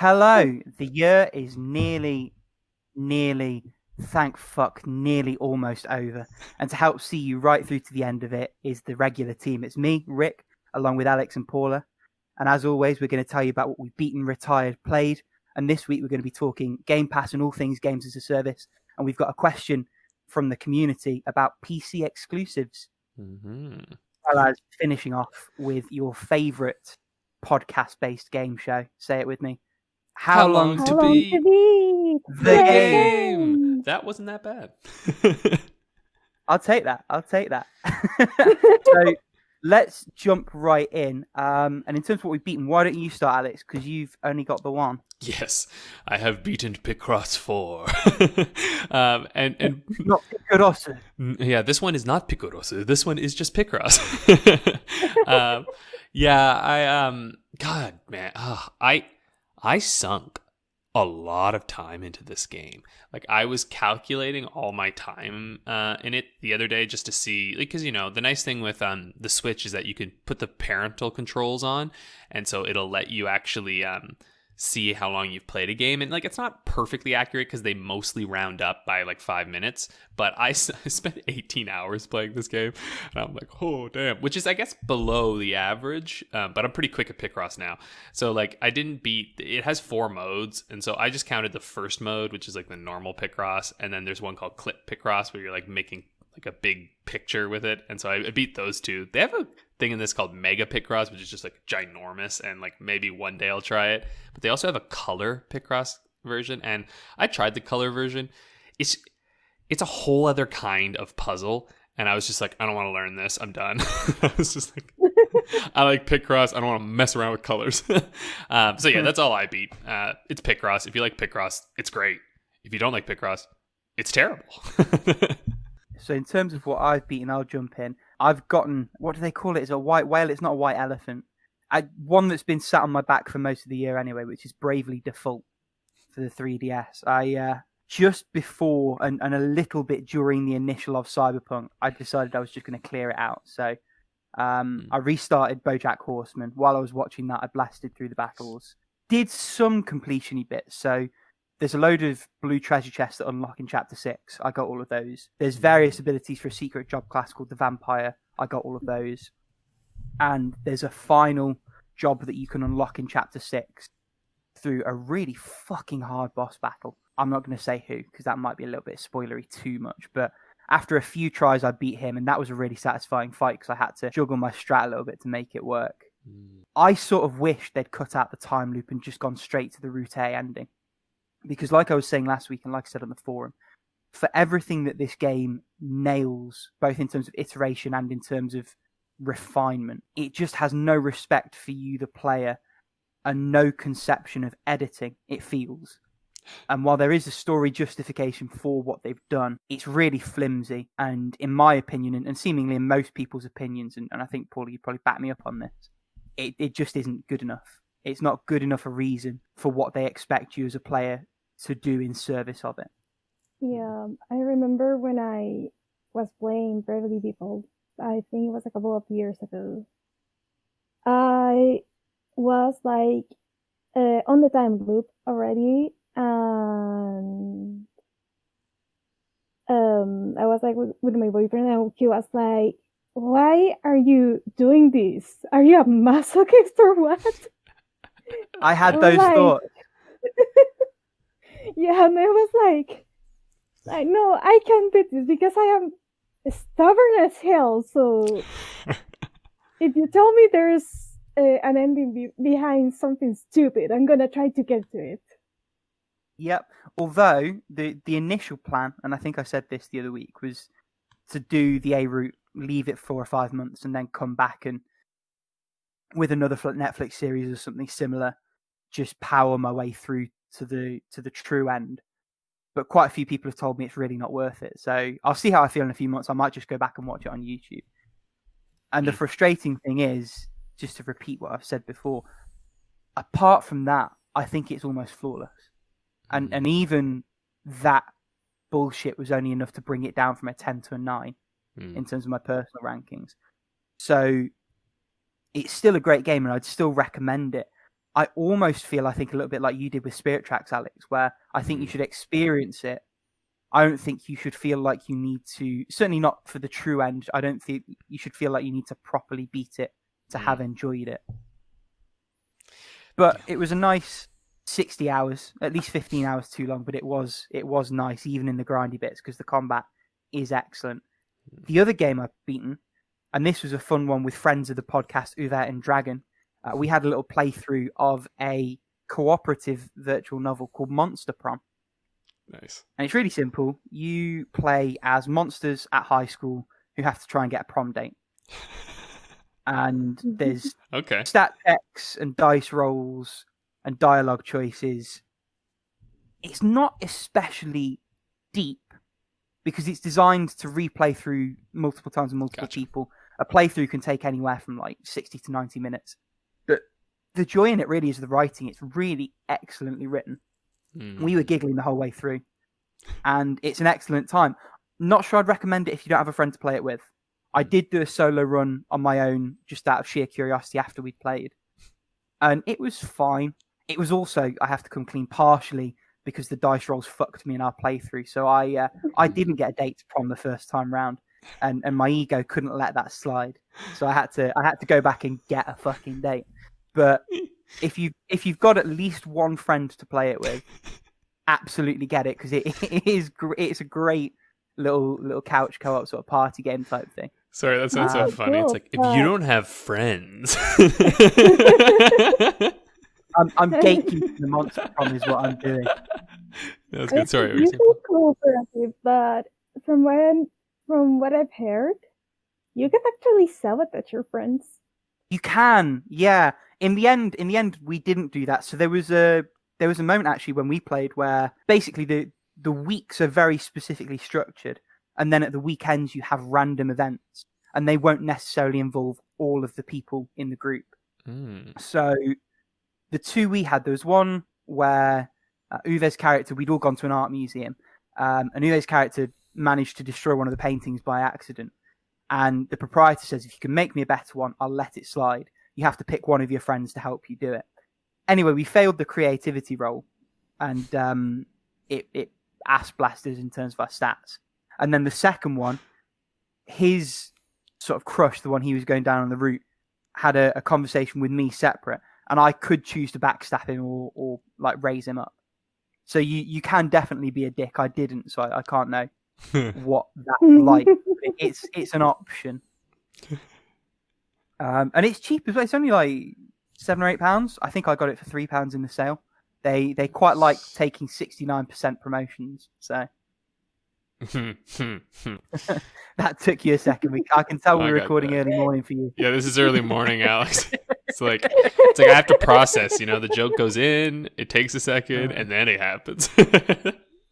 Hello. The year is nearly, thank fuck, nearly almost over. And to help see you right through to the end of it is the regular team. It's me, Rick, along with Alex and Paula. And as always, we're going to tell you about what we've beaten, retired, played. And this week, we're going to be talking Game Pass and all things games as a service. And we've got a question from the community about PC exclusives. Mm-hmm. As well as finishing off with your favourite podcast-based game show. Say it with me. How long to beat the game? That wasn't that bad. I'll take that. So let's jump right in. And in terms of what we've beaten, why don't you start, Alex? Because you've only got the one. Yes, I have beaten Picross 4. and not Picross. Yeah, this one is not Picross. This one is just Picross. God, man, I sunk a lot of time into this game. Like, I was calculating all my time in it the other day just to see, because, you know, the nice thing with the Switch is that you can put the parental controls on, and so it'll let you actually see how long you've played a game. And, like, it's not perfectly accurate because they mostly round up by, like, 5 minutes. But I spent 18 hours playing this game, and I'm like, oh, damn. Which is, I guess, below the average. But I'm pretty quick at Picross now. So, like, I didn't beat... It has 4 modes, and so I just counted the first mode, which is, like, the normal Picross. And then there's one called Clip Picross, where you're, like, making, like, a big picture with it. And so I beat those 2. They have a thing in this called Mega Picross, which is just, like, ginormous, and, like, maybe one day I'll try it. But they also have a color Picross version, and I tried the color version. It's a whole other kind of puzzle, and I was just like, I don't want to learn this. I'm done. I was just like, I like Picross. I don't want to mess around with colors. So yeah, that's all I beat. It's Picross. If you like Picross, it's great. If you don't like Picross, it's terrible. So in terms of what I've beaten, I'll jump in. I've gotten, what do they call it? It's a white whale. It's not a white elephant. One that's been sat on my back for most of the year anyway, which is Bravely Default for the 3DS. I just before and a little bit during the initial of Cyberpunk, I decided I was just going to clear it out. So I restarted BoJack Horseman. While I was watching that, I blasted through the battles. Did some completion-y bits. So there's a load of blue treasure chests that unlock in Chapter 6. I got all of those. There's various abilities for a secret job class called the Vampire. I got all of those. And there's a final job that you can unlock in Chapter 6 through a really fucking hard boss battle. I'm not going to say who, because that might be a little bit spoilery too much. But after a few tries, I beat him, and that was a really satisfying fight because I had to juggle my strat a little bit to make it work. I sort of wish they'd cut out the time loop and just gone straight to the Route A ending. Because like I was saying last week, and like I said on the forum, for everything that this game nails, both in terms of iteration and in terms of refinement, it just has no respect for you, the player, and no conception of editing, it feels. And while there is a story justification for what they've done, it's really flimsy. And in my opinion, and seemingly in most people's opinions, and I think, Paul, you'd probably back me up on this, it just isn't good enough. It's not good enough a reason for what they expect you as a player to do in service of it. Yeah, I remember when I was playing Bravely Default, I think it was a couple of years ago. I was like on the time loop already, and I was like with my boyfriend, and he was like, "Why are you doing this? Are you a masochist or what?" I had those thoughts. Yeah, and I was like, no, I can't beat this because I am stubborn as hell. So if you tell me there's an ending behind something stupid, I'm gonna try to get to it. Yep. Although the initial plan, and I think I said this the other week, was to do the A route, leave it 4 or 5 months, and then come back and with another Netflix series or something similar, just power my way through to the true end. But quite a few people have told me it's really not worth it. So I'll see how I feel in a few months. I might just go back and watch it on YouTube. And the frustrating thing is, just to repeat what I've said before, apart from that, I think it's almost flawless. And even that bullshit was only enough to bring it down from a 10 to a 9 in terms of my personal rankings. So it's still a great game, and I'd still recommend it. I almost feel, I think, a little bit like you did with Spirit Tracks, Alex, where I think you should experience it. I don't think you should feel like you need to, certainly not for the true end, I don't think you should feel like you need to properly beat it to have enjoyed it. But it was a nice 60 hours, at least 15 hours too long, but it was nice, even in the grindy bits, because the combat is excellent. The other game I've beaten, and this was a fun one with friends of the podcast, Uvet and Dragon, we had a little playthrough of a cooperative virtual novel called Monster Prom. Nice. And it's really simple. You play as monsters at high school who have to try and get a prom date. And there's stat checks and dice rolls and dialogue choices. It's not especially deep because it's designed to replay through multiple times with multiple people. A playthrough can take anywhere from like 60 to 90 minutes. But the joy in it really is the writing. It's really excellently written. We were giggling the whole way through. And it's an excellent time. Not sure I'd recommend it if you don't have a friend to play it with. I did do a solo run on my own just out of sheer curiosity after we'd played. And it was fine. It was also, I have to come clean, partially because the dice rolls fucked me in our playthrough. So I didn't get a date to prom the first time round. And my ego couldn't let that slide. So I had to go back and get a fucking date. But if you've got at least one friend to play it with, absolutely get it, because it's a great little couch co-op sort of party game type thing. Sorry, that sounds so funny. It's like, if you don't have friends. I'm gatekeeping the Monster Prom is what I'm doing. That's good. Sorry. It's cooperative, but from what I've heard, you can actually sabotage your friends. You can, yeah. In the end, we didn't do that. So there was a moment actually when we played where basically the weeks are very specifically structured, and then at the weekends you have random events, and they won't necessarily involve all of the people in the group. So the two we had, there was one where Uve's character, we'd all gone to an art museum, and Uve's character managed to destroy one of the paintings by accident. And the proprietor says, if you can make me a better one, I'll let it slide. You have to pick one of your friends to help you do it. Anyway, we failed the creativity roll, and it ass blasted in terms of our stats. And then the second one, his sort of crush, the one he was going down on the route, had a conversation with me separate, and I could choose to backstab him or like raise him up. So you can definitely be a dick. I didn't, so I can't know what that's like. It's an option. And it's cheap as well. It's only like £7 or £8. I think I got it for £3 in the sale. They quite like taking 69% promotions. So that took you a second. I can tell we're recording early morning for you. Yeah, this is early morning, Alex. It's like I have to process. The joke goes in, it takes a second, and then it happens.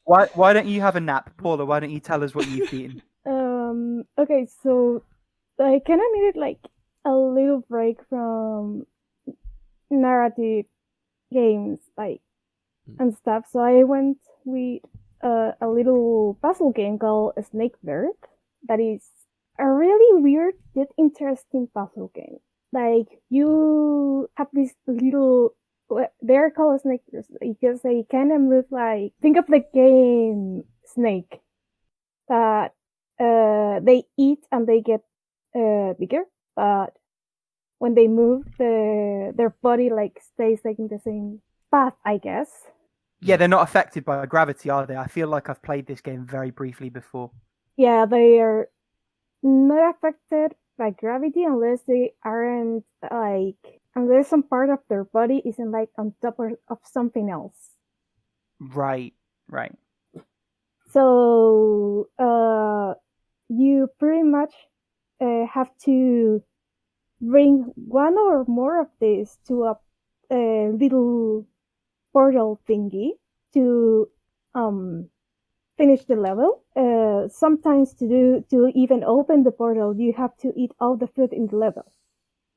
Why don't you have a nap, Paula? Why don't you tell us what you've eaten? Okay, so I kind of needed like a little break from narrative games, like and stuff. So I went with a little puzzle game called Snakebird. That is a really weird yet interesting puzzle game. Like you have this little. They're called snakebirds because they kind of move like, think of the game Snake, that they eat and they get bigger, but when they move, their body like stays like in the same path, I guess. Yeah, they're not affected by gravity, are they? I feel like I've played this game very briefly before. Yeah, they are not affected by gravity unless they aren't like, unless some part of their body isn't like on top of something else. Right. So you pretty much have to bring one or more of these to a little portal thingy to finish the level. Sometimes to even open the portal, you have to eat all the food in the level.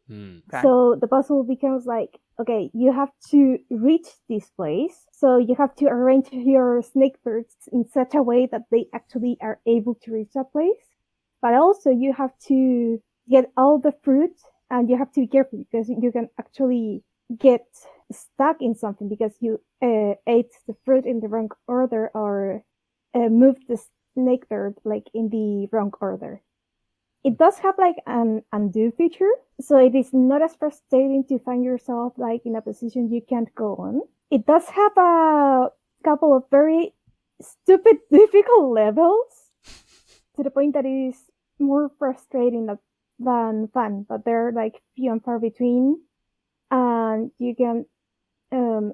Okay. So the puzzle becomes like, okay, you have to reach this place, so you have to arrange your snakebirds in such a way that they actually are able to reach that place. But also you have to get all the fruit, and you have to be careful because you can actually get stuck in something because you ate the fruit in the wrong order or moved the Snakebird like in the wrong order. It does have like an undo feature, so it is not as frustrating to find yourself like in a position you can't go on. It does have a couple of very stupid, difficult levels to the point that it is more frustrating than fun, but they're like few and far between, and you can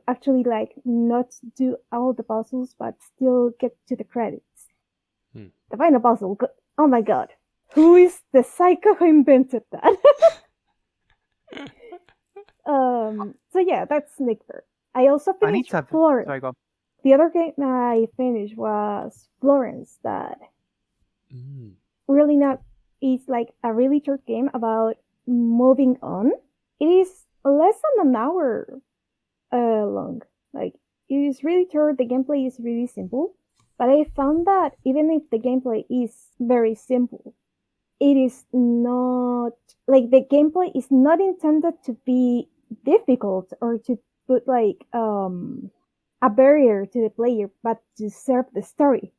actually like not do all the puzzles but still get to the credits. The final puzzle, oh my god, who is the psycho who invented that? So yeah, that's Snakebird. I also finished Florence. Sorry, go on. The other game I finished was Florence, that really not is like a really short game about moving on. It is less than an hour long. Like, it is really short, the gameplay is really simple, but I found that even if the gameplay is very simple, it is not, like, the gameplay is not intended to be difficult or to put like a barrier to the player, but to serve the story.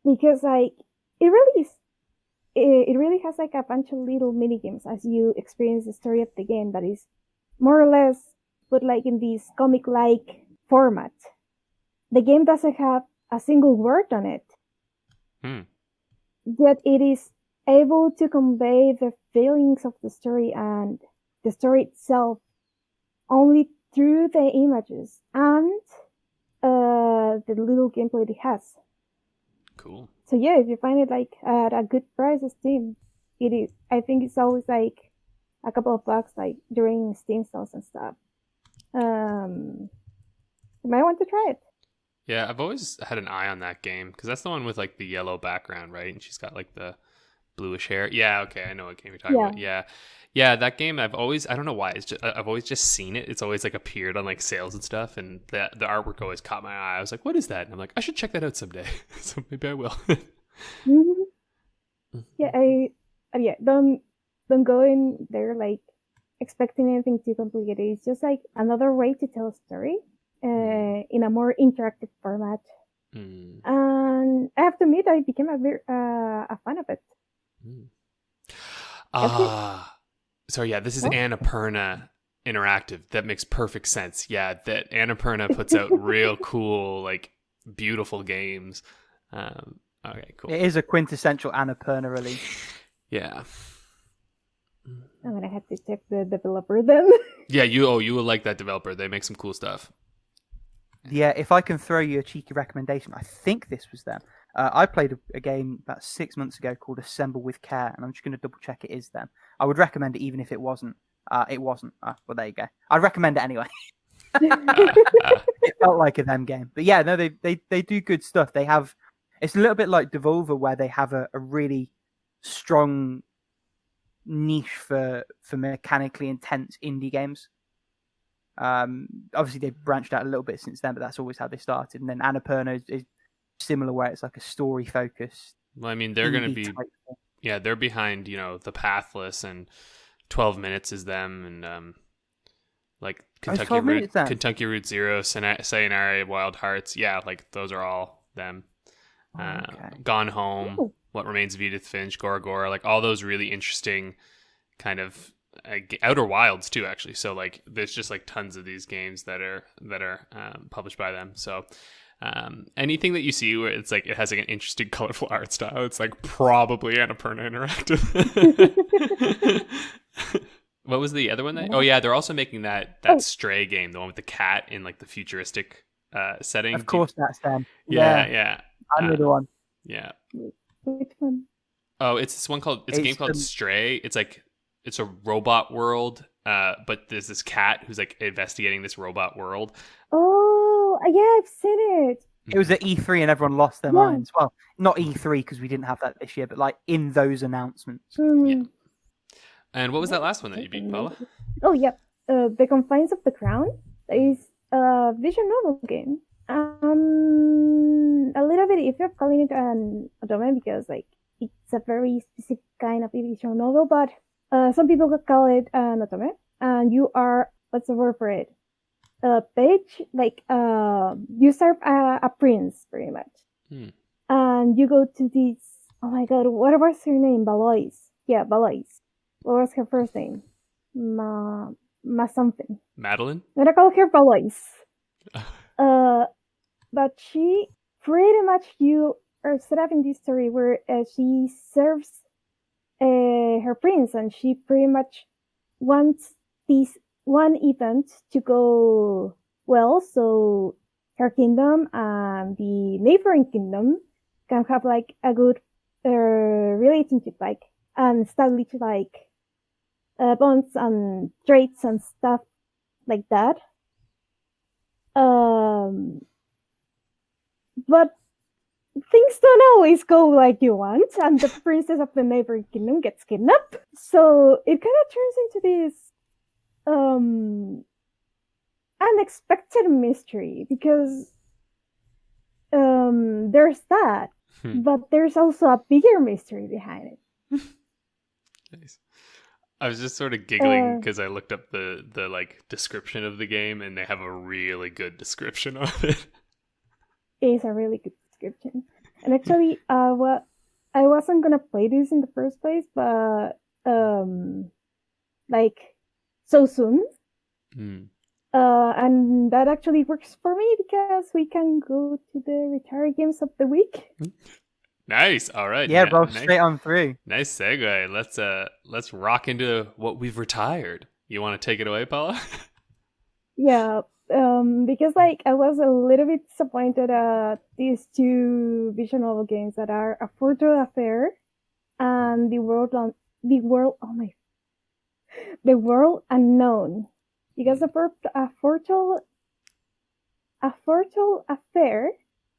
Because like it really has like a bunch of little mini games as you experience the story of the game that is more or less put like in this comic-like format. The game doesn't have a single word on it, yet it is able to convey the feelings of the story and the story itself only through the images and the little gameplay it has. Cool. So yeah, if you find it like at a good price on Steam, it is. I think it's always like a couple of bucks like during Steam sales and stuff. You might want to try it. Yeah, I've always had an eye on that game because that's the one with like the yellow background, right? And she's got like the bluish hair. Yeah, okay, I know what game you're talking about. Yeah, that game I don't know why, I've always just seen it. It's always like appeared on like sales and stuff, and the artwork always caught my eye. I was like, what is that? And I'm like, I should check that out someday. So maybe I will. Yeah, don't go in there like expecting anything too complicated. It's just like another way to tell a story in a more interactive format. And I have to admit, I became a fan of it. So yeah, this is Annapurna Interactive. That makes perfect sense. Yeah, that Annapurna puts out real cool, like beautiful games. Okay, cool. It is a quintessential Annapurna release. Yeah. I'm gonna have to check the developer then. Yeah, you will like that developer. They make some cool stuff. Yeah, if I can throw you a cheeky recommendation, I think this was them. I played a game about 6 months ago called Assemble with Care, and I'm just going to double check it is them. I would recommend it even if it wasn't. It wasn't. Well, there you go. I'd recommend it anyway. It felt like a them game. But yeah, no, they do good stuff. They have, it's a little bit like Devolver where they have a really strong niche for mechanically intense indie games. Obviously they've branched out a little bit since then, but that's always how they started. And then Annapurna is similar, where it's like a story focused. Well, I mean, they're going to be, they're behind, The Pathless, and 12 Minutes is them, and like Kentucky Route Zero, Sayonara Wild Hearts. Yeah, like those are all them. Gone Home, What Remains of Edith Finch, Gora Gora, like all those really interesting kind of Outer Wilds too, actually. So like there's just like tons of these games that are published by them. So anything that you see where it's like it has like an interesting colorful art style, it's like probably Annapurna Interactive. What was the other one that they're also making that Stray game, the one with the cat in like the futuristic setting. Of course that's them. Yeah. I know the one. Yeah. Which one? Oh, it's a game called Stray. It's like it's a robot world, but there's this cat who's like investigating this robot world. Oh, yeah, I've seen it. It was at E3 and everyone lost their minds. Well, not E3 because we didn't have that this year, but like in those announcements. Yeah. And what was that last one that you beat, Paula? Oh, yeah. The Confines of the Crown is a visual novel game. A little bit iffy of calling it an otome because like it's a very specific kind of visual novel, but some people call it an otome, and you are, what's the word for it? page, like you serve a prince pretty much, and you go to this. Oh my god, what was her name? Valois. Yeah, Valois. What was her first name? Ma something. Madeline? I'm gonna call her Valois. But she pretty much, you are set up in this story where she serves her prince, and she pretty much wants this one event to go well, so her kingdom and the neighboring kingdom can have like a good relationship, like, and establish like bonds and traits and stuff like that. But things don't always go like you want, and the princess of the neighboring kingdom gets kidnapped. So it kind of turns into this unexpected mystery, because there's that, but there's also a bigger mystery behind it. Nice. I was just sort of giggling because I looked up the like description of the game, and they have a really good description of it. It is a really good description. And actually, well, I wasn't gonna play this in the first place, but like so soon. And that actually works for me because we can go to the retired games of the week. Nice. All right. Yeah, roll nice. straight on through. Nice segue. Let's rock into what we've retired. You want to take it away, Paula? Yeah. Because like I was a little bit disappointed at these two visual novel games that are A Foretold Affair and The World Unknown. Because A Foretold Affair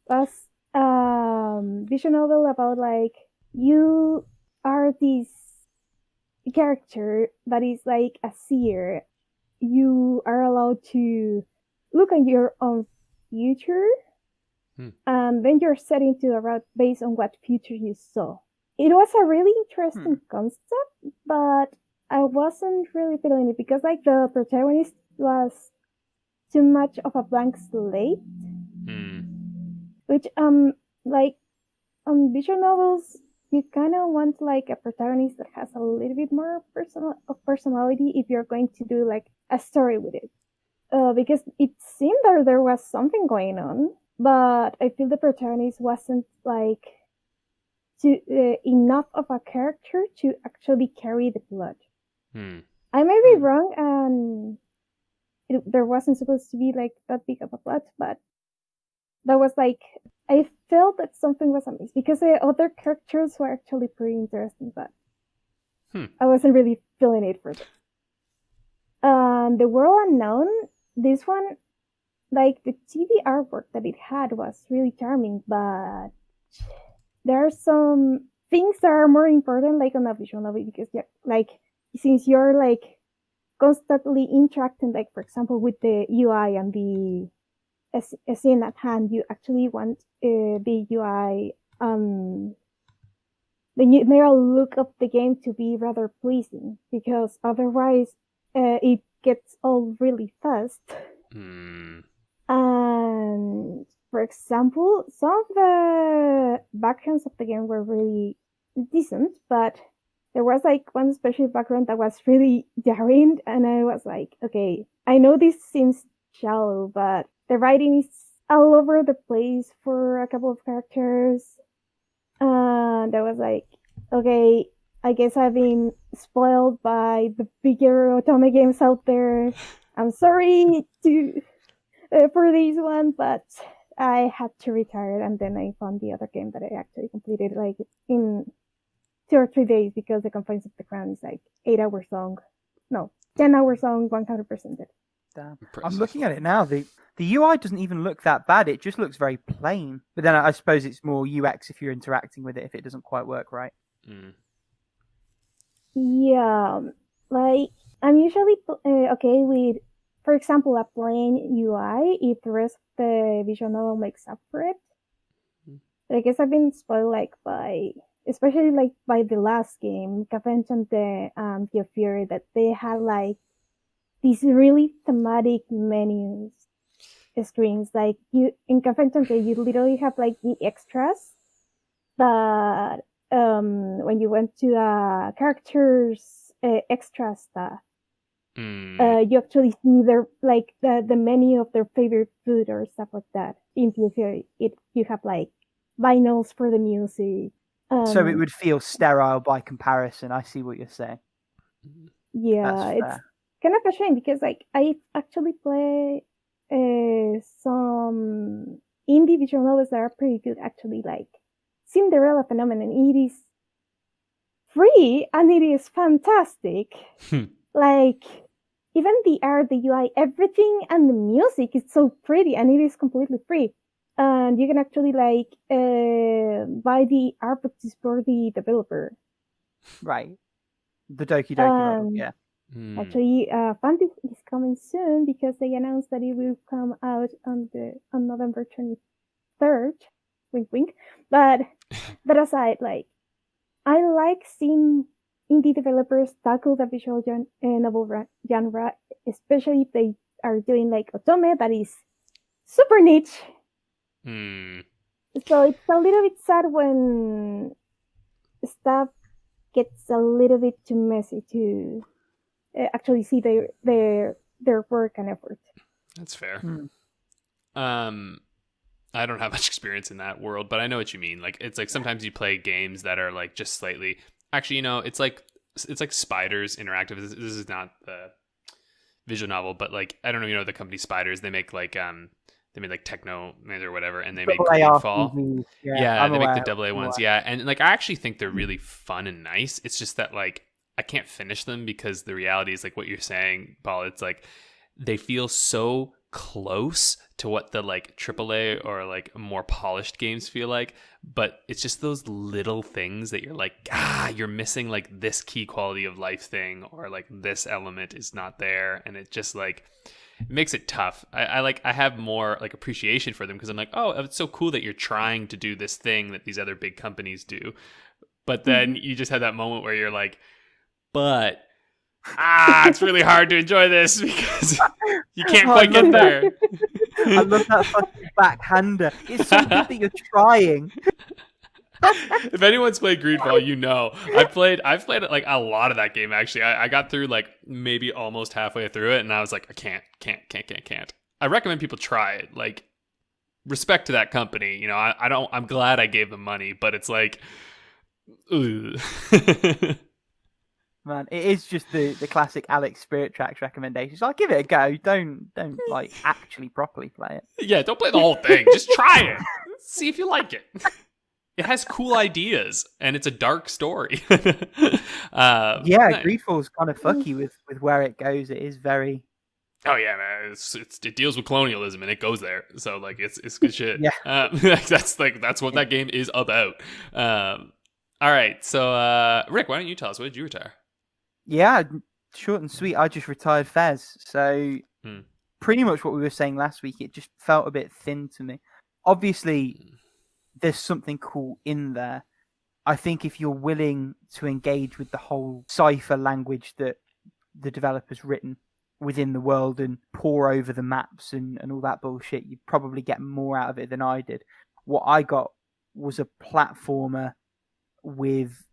was visual novel about like you are this character that is like a seer. You are allowed to look at your own future, and then you're set into a route based on what future you saw. It was a really interesting concept, but I wasn't really feeling it because like the protagonist was too much of a blank slate. Which like visual novels, you kind of want like a protagonist that has a little bit more personality if you're going to do like a story with it. Because it seemed that there was something going on, but I feel the protagonist wasn't like enough of a character to actually carry the plot. I may be wrong, and there wasn't supposed to be like that big of a plot, but that was like, I felt that something was amiss because the other characters were actually pretty interesting, but I wasn't really feeling it for them. The World Unknown, this one, like the TV artwork that it had was really charming, but there are some things that are more important, like on a visual novel, because yeah, like since you're like constantly interacting, like for example with the UI and the scene at hand, you actually want the UI, the general look of the game to be rather pleasing, because otherwise it gets old really fast. And for example, some of the backgrounds of the game were really decent, but there was like one special background that was really jarring, and I was like, okay, I know this seems shallow, but the writing is all over the place for a couple of characters. And I was like, okay, I guess I've been spoiled by the bigger otome games out there. I'm sorry for this one, but I had to retire, and then I found the other game that I actually completed like in 2 or 3 days, because the Confines of the Crown is like 8 hours long. No, 10 hours long, 100%. Damn. I'm looking at it now. The UI doesn't even look that bad. It just looks very plain. But then I suppose it's more UX if you're interacting with it, if it doesn't quite work right. Yeah, like I'm usually okay with, for example, a plain UI if the rest of the visual novel makes up for it. But I guess I've been spoiled like especially like by the last game, Confines and the Fury, that they had like these really thematic menus screens. Like you in Confines, you literally have like the extras that when you went to characters extra stuff, you actually see their like the menu of their favorite food or stuff like that. In PS4, you have like vinyls for the music. So it would feel sterile by comparison. I see what you're saying. Yeah, it's kind of a shame because like I actually play some indie visual novels that are pretty good. Actually, like Cinderella Phenomenon. It is free and it is fantastic. Like even the art, the UI, everything, and the music is so pretty, and it is completely free. And you can actually like buy the art book to support the developer. Right. The Doki Doki model, yeah. Actually, Fantasy is coming soon because they announced that it will come out on November 23rd. Wink, wink. But that aside, like, I like seeing indie developers tackle the visual novel genre, especially if they are doing like otome that is super niche. So it's a little bit sad when stuff gets a little bit too messy to actually see their work and effort. That's fair. I don't have much experience in that world, but I know what you mean. Like it's like sometimes you play games that are like just slightly. Actually, it's like Spiders Interactive. This is not the visual novel, but like I don't know, the company Spiders. They make like they made like Techno or whatever, and they make Greedfall. Yeah, they make the AA ones. Yeah, and like I actually think they're really fun and nice. It's just that like I can't finish them because the reality is like what you're saying, Paul. It's like they feel so close to what the like AAA or like more polished games feel like, but it's just those little things that you're like, you're missing like this key quality of life thing, or like this element is not there, and it just like it makes it tough. I have more like appreciation for them because I'm like, oh, it's so cool that you're trying to do this thing that these other big companies do, but then you just have that moment where you're like, but it's really hard to enjoy this because you can't quite get there. I love that fucking backhander. It's so good that you're trying. If anyone's played Greedfall, I've played like a lot of that game actually. I got through like maybe almost halfway through it, and I was like, I can't. I recommend people try it. Like, respect to that company. I'm glad I gave them money, but it's like, ugh. Man, it is just the classic Alex Spirit Tracks recommendation. So I'll give it a go. Don't like actually properly play it. Yeah, don't play the whole thing. Just try it. See if you like it. It has cool ideas, and it's a dark story. Greedfall's kind of fucky with where it goes. It is very. Oh yeah, man! It deals with colonialism, and it goes there. So like, it's good shit. Yeah, that's what that game is about. All right, so Rick, why don't you tell us, what did you retire? Yeah, short and sweet. I just retired Fez. So pretty much what we were saying last week. It just felt a bit thin to me. Obviously, there's something cool in there. I think if you're willing to engage with the whole cipher language that the developer's written within the world and pour over the maps and all that bullshit, you probably get more out of it than I did. What I got was a platformer with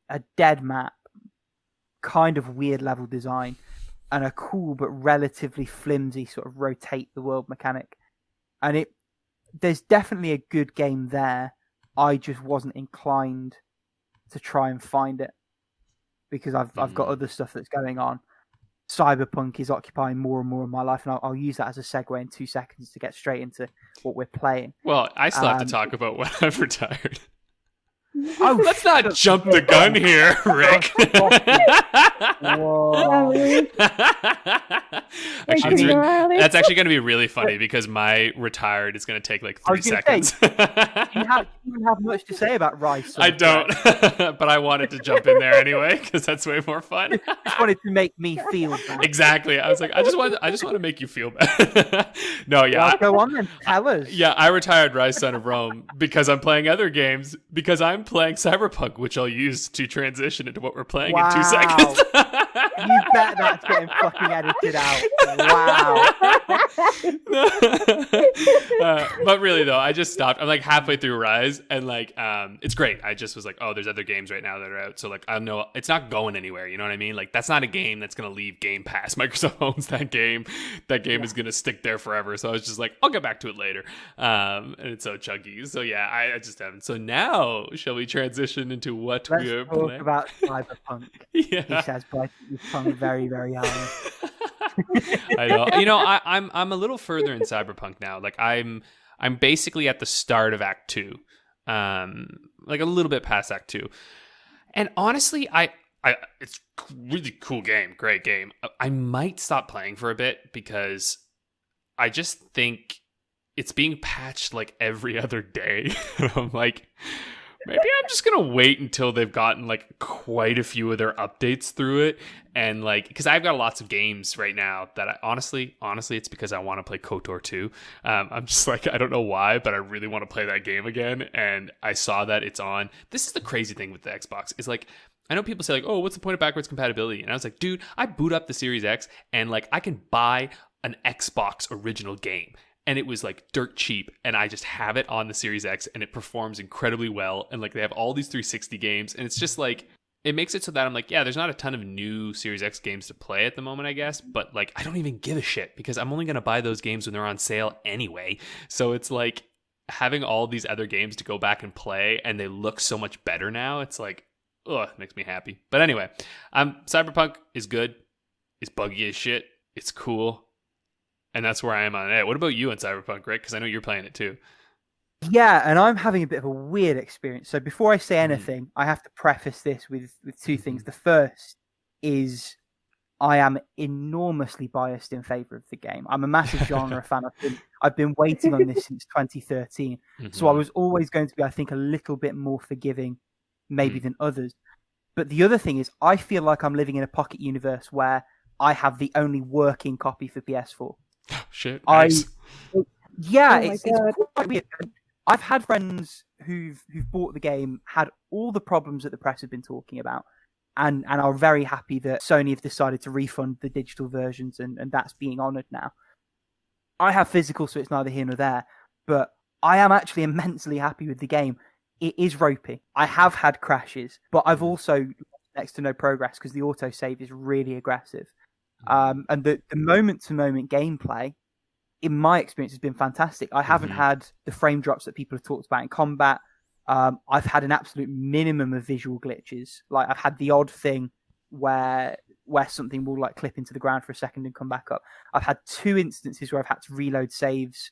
a dead map, kind of weird level design, and a cool but relatively flimsy sort of rotate the world mechanic. And there's definitely a good game there. I just wasn't inclined to try and find it because I've got other stuff that's going on. Cyberpunk is occupying more and more of my life, and I'll use that as a segue in 2 seconds to get straight into what we're playing. Well, I still have to talk about when I've retired. Oh, let's not jump the gun here, Rick. That's actually going to be really funny because my retired is going to take like 3 seconds. You don't even have much to say about Ryse. I don't, but I wanted to jump in there anyway because that's way more fun. Just wanted to make me feel bad. Exactly. I was like, I just want to make you feel bad. No, yeah. Well, go on then. Tell us. Yeah, I retired Ryse Son of Rome because I'm playing other games because I'm I'm playing Cyberpunk, which I'll use to transition into what we're playing Wow. in 2 seconds. You bet that's getting fucking edited out. Wow. But really though, I just stopped. I'm like halfway through Ryse, and like it's great. I just was like, oh, there's other games right now that are out, so like I know it's not going anywhere. You know what I mean? Like that's not a game that's gonna leave Game Pass. Microsoft owns that game. That game is gonna stick there forever. So I was just like, I'll get back to it later. And it's so chunky. So yeah, I just haven't. So now shall we transition into what Let's we are talk playing? about Cyberpunk. Yeah. He says, biting his tongue very, very hard. I know. You know, I'm a little further in Cyberpunk now. Like I'm basically at the start of Act 2. Like a little bit past Act 2. And honestly, I it's a really cool game, great game. I might stop playing for a bit because I just think it's being patched like every other day. And I'm like, maybe I'm just gonna wait until they've gotten like quite a few of their updates through it, and like because I've got lots of games right now that I honestly it's because I want to play KOTOR 2. I'm just like, I don't know why, but I really want to play that game again, and I saw that it's on. This is the crazy thing with the Xbox is like, I know people say like, oh, what's the point of backwards compatibility? And I was like, dude, I boot up the Series X and like I can buy an Xbox original game. And it was like dirt cheap, and I just have it on the Series X, and it performs incredibly well. And like they have all these 360 games, and it's just like it makes it so that I'm like, yeah, there's not a ton of new Series X games to play at the moment, I guess, but like I don't even give a shit because I'm only gonna buy those games when they're on sale anyway. So it's like having all these other games to go back and play, and they look so much better now. It's like, ugh, it makes me happy. But anyway, Cyberpunk is good. It's buggy as shit. It's cool. And that's where I am on it. What about you on Cyberpunk, Rick? Because I know you're playing it too. Yeah, and I'm having a bit of a weird experience. So before I say anything, I have to preface this with two things. The first is I am enormously biased in favor of the game. I'm a massive genre fan. I've been waiting on this since 2013. So I was always going to be, I think, a little bit more forgiving maybe than others. But the other thing is I feel like I'm living in a pocket universe where I have the only working copy for PS4. Shit. Nice. It's quite weird. I've had friends who've bought the game, had all the problems that the press have been talking about, and are very happy that Sony have decided to refund the digital versions, and that's being honoured now. I have physical, so it's neither here nor there, but I am actually immensely happy with the game. It is ropey. I have had crashes, but I've also next to no progress because the autosave is really aggressive. And the moment-to-moment gameplay, in my experience, has been fantastic. I haven't had the frame drops that people have talked about in combat. I've had an absolute minimum of visual glitches. Like I've had the odd thing where something will like clip into the ground for a second and come back up. I've had 2 instances where I've had to reload saves.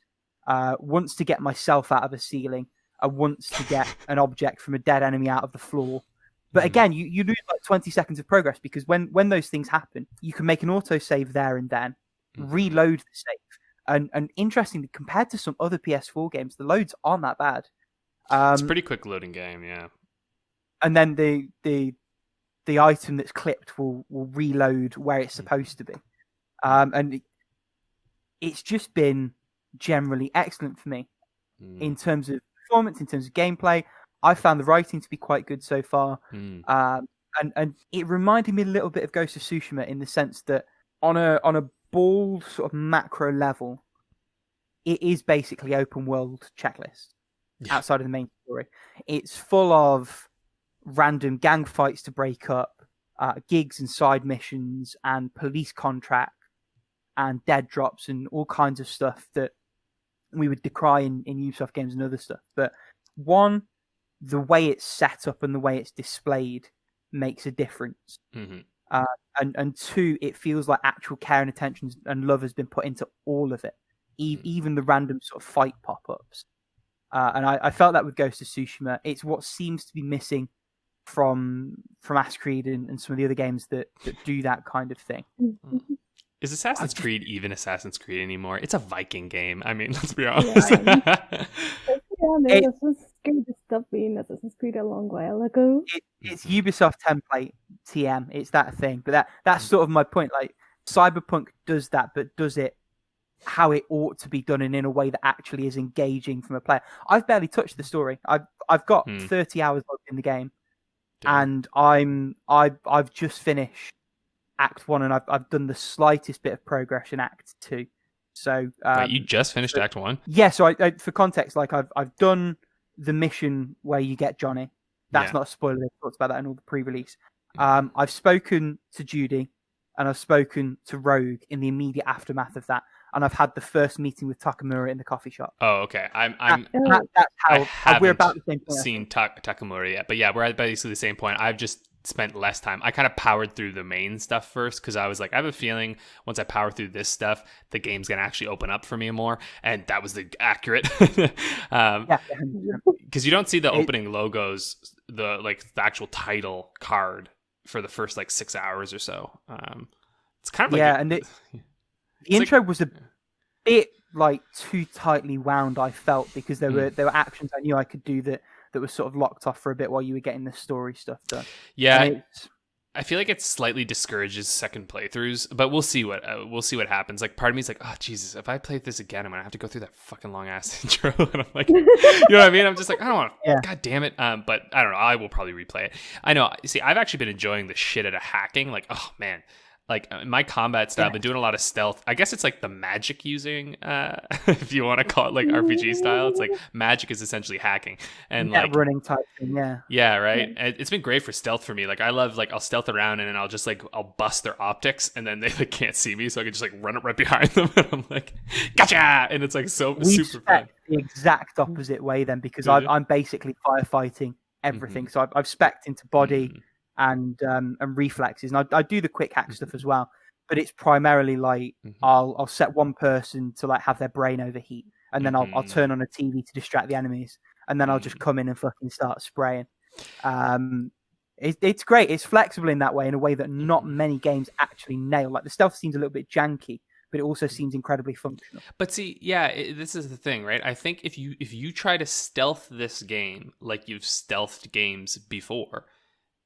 Once to get myself out of a ceiling, and once to get an object from a dead enemy out of the floor. But again, you lose like 20 seconds of progress because when those things happen, you can make an autosave there and then, reload the save. And interestingly, compared to some other PS4 games, the loads aren't that bad. It's a pretty quick loading game, yeah. And then the item that's clipped will reload where it's supposed to be. And it's just been generally excellent for me in terms of performance, in terms of gameplay. I found the writing to be quite good so far. And it reminded me a little bit of Ghost of Tsushima in the sense that on a bald sort of macro level, it is basically open world checklist outside of the main story. It's full of random gang fights to break up, gigs and side missions and police contracts and dead drops and all kinds of stuff that we would decry in Ubisoft games and other stuff. But one, the way it's set up and the way it's displayed makes a difference. And 2, it feels like actual care and attention and love has been put into all of it, even the random sort of fight pop-ups. And I felt that with Ghost of Tsushima. It's what seems to be missing from Assassin's Creed and some of the other games that do that kind of thing. Is Assassin's Creed even Assassin's Creed anymore? It's a Viking game. I mean, let's be honest. Assassin's Creed stopped being Assassin's Creed a long while ago. It's Ubisoft template TM. It's that thing. But that's sort of my point. Like Cyberpunk does that, but does it how it ought to be done and in a way that actually is engaging from a player. I've barely touched the story. I've got 30 hours in the game, and I've just finished Act 1, and I've done the slightest bit of progress in Act 2. So wait, you just finished Act 1? Yeah. So I for context, like I've done the mission where you get Johnny. That's not a spoiler. They've talked about that in all the pre-release. I've spoken to Judy, and I've spoken to Rogue in the immediate aftermath of that, and I've had the first meeting with Takamura in the coffee shop. Oh, okay. That's how we're about the same point. Seen Takamura yet, but yeah, we're at basically the same point. I've just spent less time. I kind of powered through the main stuff first because I was like, I have a feeling once I power through this stuff, the game's gonna actually open up for me more, and that was accurate. Because you don't see the opening logos, the actual title card for the first 6 hours or so. It's kind of and the intro was a bit too tightly wound, I felt, because there were actions I knew I could do that was sort of locked off for a bit while you were getting the story stuff done. Yeah, I feel like it slightly discourages second playthroughs, but we'll see what happens. Part of me is like, oh Jesus, if I play this again, I'm gonna have to go through that fucking long ass intro, and I'm like, you know what I mean? I'm just like, I don't want to. God damn it. But I don't know. I will probably replay it. I know. See, I've actually been enjoying the shit out of hacking. Oh man. My combat style, I've been doing a lot of stealth. I guess it's the magic using, if you want to call it RPG style. It's magic is essentially hacking and running type thing. Yeah, right. Yeah. It's been great for stealth for me. I love I'll stealth around and then I'll just I'll bust their optics and then they can't see me, so I can just run it right behind them and I'm like, gotcha! And it's super fun. The exact opposite way then, because I'm basically firefighting everything. Mm-hmm. So I've specced into body. Mm-hmm. And reflexes, and I do the quick hack stuff as well, but it's primarily I'll set one person to have their brain overheat, and then I'll turn on a TV to distract the enemies, and then I'll just come in and fucking start spraying. It's great. It's flexible in that way, in a way that not many games actually nail. The stealth seems a little bit janky, but it also seems incredibly functional. But see, this is the thing, right? I think if you try to stealth this game like you've stealthed games before,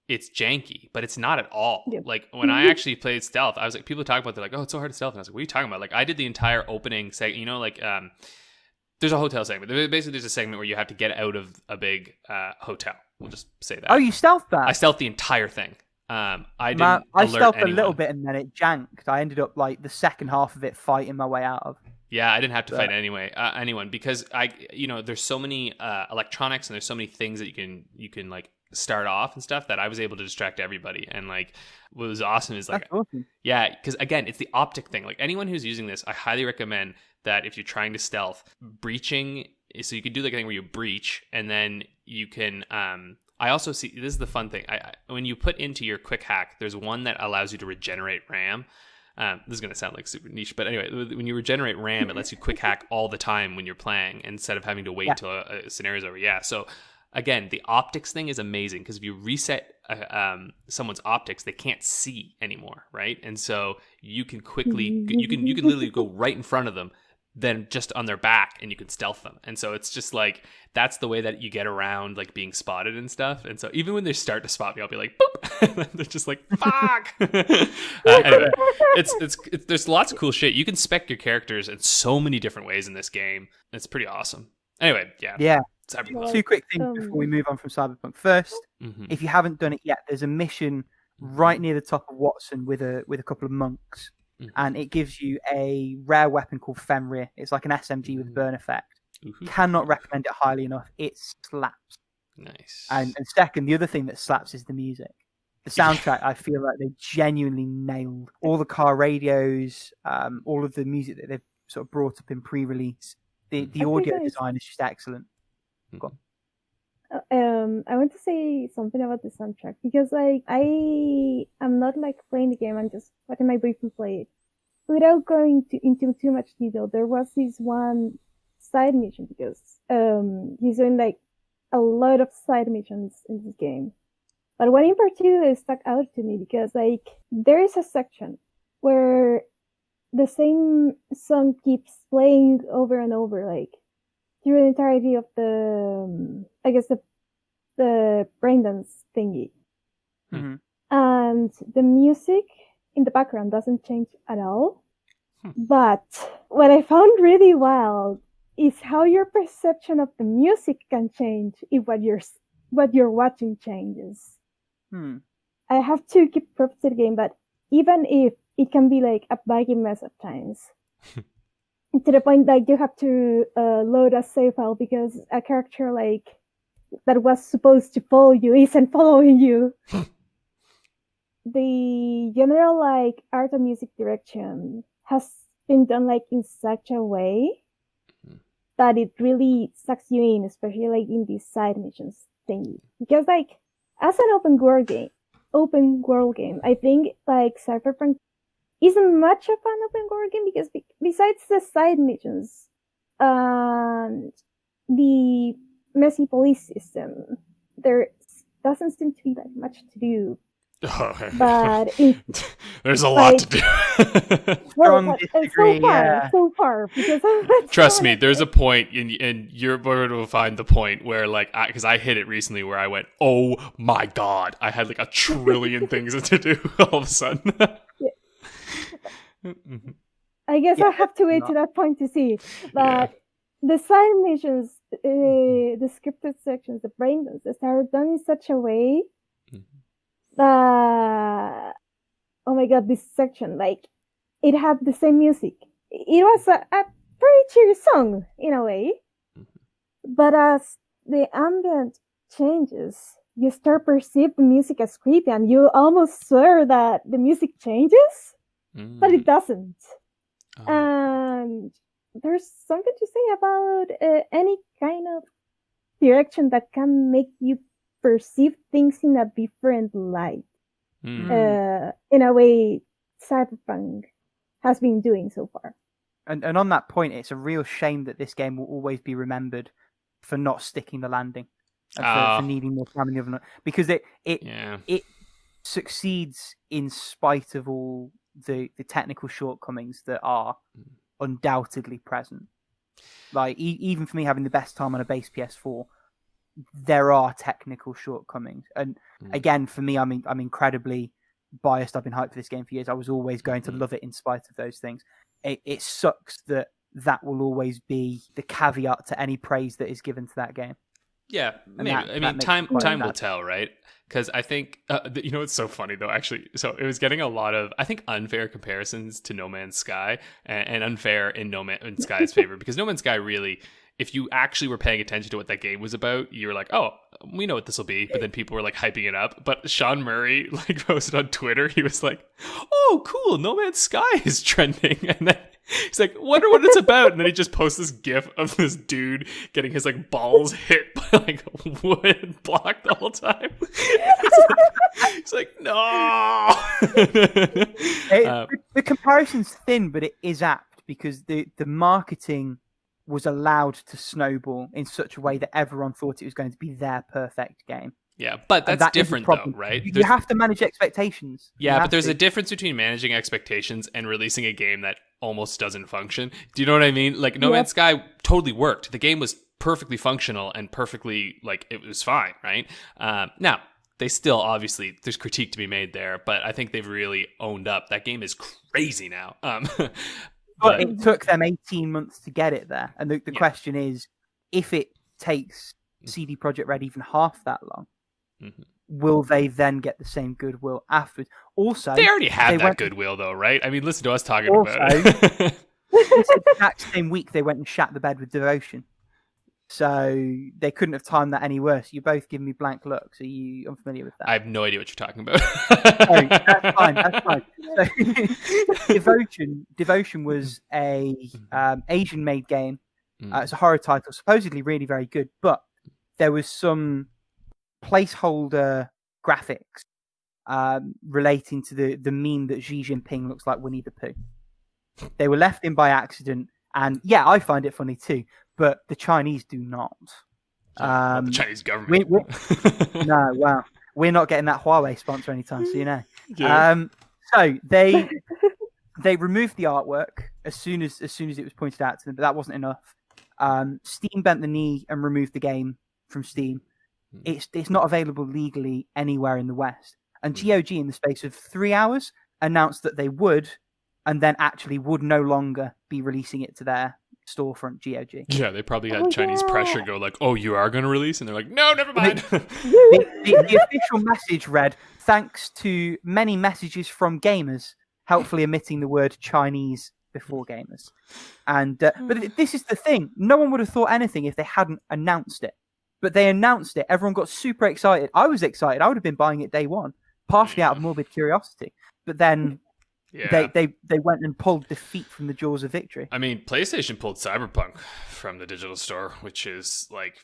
it's janky, but it's not at all. Yep. When I actually played stealth, I was people talk about, they're like, oh, it's so hard to stealth. And I was like, what are you talking about? I did the entire opening segment, there's a hotel segment. Basically, there's a segment where you have to get out of a big hotel. We'll just say that. Oh, you stealthed that? I stealthed the entire thing. I stealthed a little bit and then it janked. I ended up the second half of it fighting my way out of. Yeah, I didn't have to fight anyone because there's so many electronics and there's so many things that you can start off and stuff that I was able to distract everybody. And what was awesome is awesome. Yeah, because again, it's the optic thing. Anyone who's using this, I highly recommend that if you're trying to stealth, breaching. So you can do the thing where you breach, and then you can. I also see, this is the fun thing. When you put into your quick hack, there's one that allows you to regenerate RAM. This is going to sound super niche, but anyway, when you regenerate RAM, it lets you quick hack all the time when you're playing instead of having to wait till a scenario's over. Yeah, so again, the optics thing is amazing because if you reset someone's optics, they can't see anymore, right? And so you can you can literally go right in front of them, then just on their back, and you can stealth them. And so it's just that's the way that you get around being spotted and stuff. And so even when they start to spot me, I'll be like, boop, and they're just fuck. Anyway, it's there's lots of cool shit. You can spec your characters in so many different ways in this game. It's pretty awesome. Anyway, yeah. Cyberpunk. Two quick things before we move on from Cyberpunk. First, if you haven't done it yet, there's a mission right near the top of Watson with a couple of monks, and it gives you a rare weapon called Fenrir. It's like an SMG with burn effect. Cannot recommend it highly enough. It slaps. Nice. And second, the other thing that slaps is the music. The soundtrack, I feel like they genuinely nailed all the car radios, all of the music that they've sort of brought up in pre-release. The audio design is just excellent. Go on. I want to say something about the soundtrack because I am not playing the game and just letting my boyfriend play it. Without going into too much detail, there was this one side mission because he's doing a lot of side missions in this game. But one in particular stuck out to me because there is a section where the same song keeps playing over and over through the entirety of the braindance thingy. Mm-hmm. And the music in the background doesn't change at all. But what I found really wild is how your perception of the music can change if what you're watching changes. I have to give props to the game, but even if it can be like a baggy mess at times, to the point that you have to load a save file because a character like that was supposed to follow you isn't following you. The general like art and music direction has been done like in such a way that it really sucks you in, especially like in these side missions thing. Because like as an open world game, I think like Cyberpunk isn't much of an open world game because besides the side missions and the messy police system, there doesn't seem to be like much to do. But there's a lot to do. Well, so far, because trust me, there's a point, and you're going to find the point where, like, because I hit it recently, where I went, "Oh my god!" I had like a trillion things to do all of a sudden. I guess I have to wait to that point to see. But the side missions, the scripted sections, the brain dances are done in such a way. Oh my god, this section, like, it had the same music. It was a pretty cheery song, in a way. But as the ambient changes, you start perceive the music as creepy, and you almost swear that the music changes, but it doesn't. And there's something to say about any kind of direction that can make you perceive things in a different light. In a way, Cyberpunk has been doing so far. And on that point, it's a real shame that this game will always be remembered for not sticking the landing, and for needing more time in the oven, because it succeeds in spite of all the technical shortcomings that are undoubtedly present. Like even for me, having the best time on a base PS4, there are technical shortcomings, and again, for me, I'm incredibly biased. I've been hyped for this game for years. I was always going to love it in spite of those things. It sucks that will always be the caveat to any praise that is given to that game. Yeah, maybe. Time will tell, right? Because I think it's so funny though. Actually, so it was getting a lot of, I think, unfair comparisons to No Man's Sky, and unfair in No Man's Sky's favor, because No Man's Sky really, if you actually were paying attention to what that game was about, you were like, oh, we know what this will be. But then people were like hyping it up. But Sean Murray like posted on Twitter, he was like, oh, cool, No Man's Sky is trending. And then he's like, wonder what it's about. And then he just posts this gif of this dude getting his like balls hit by like wood block the whole time. He's like, no. The comparison's thin, but it is apt because the marketing was allowed to snowball in such a way that everyone thought it was going to be their perfect game. Yeah, but that's different though, right? You have to manage expectations. Yeah, but there's a difference between managing expectations and releasing a game that almost doesn't function. Do you know what I mean? Like No Man's Sky totally worked. The game was perfectly functional and perfectly, like, it was fine, right? Now, they still, obviously, there's critique to be made there, but I think they've really owned up. That game is crazy now. But it took them 18 months to get it there. And the question is, if it takes CD Projekt Red even half that long, will they then get the same goodwill afterwards? Also, they already had that goodwill, though, right? I mean, listen to us talking about it. This exact same week, they went and shat the bed with Devotion. So they couldn't have timed that any worse. You're both giving me blank looks. Are you unfamiliar with that? I have no idea what you're talking about. That's fine. That's fine. So, Devotion was a Asian-made game. It's a horror title, supposedly really very good, but there was some placeholder graphics relating to the meme that Xi Jinping looks like Winnie the Pooh. They were left in by accident, and yeah, I find it funny too. But the Chinese do not. The Chinese government. No, well, we're not getting that Huawei sponsor anytime soon, eh? Yeah. So they removed the artwork as soon as it was pointed out to them, but that wasn't enough. Steam bent the knee and removed the game from Steam. It's not available legally anywhere in the West. And GOG, in the space of 3 hours, announced that they would and then actually would no longer be releasing it to their storefront GOG. Yeah, they probably had Chinese pressure go like, "Oh, you are going to release?" And they're like, "No, never mind." The official message read, "Thanks to many messages from gamers, helpfully omitting the word Chinese before gamers." And but this is the thing: no one would have thought anything if they hadn't announced it. But they announced it. Everyone got super excited. I was excited. I would have been buying it day one, partially out of morbid curiosity. But then they went and pulled defeat from the jaws of victory. I mean, PlayStation pulled Cyberpunk from the digital store, which is like,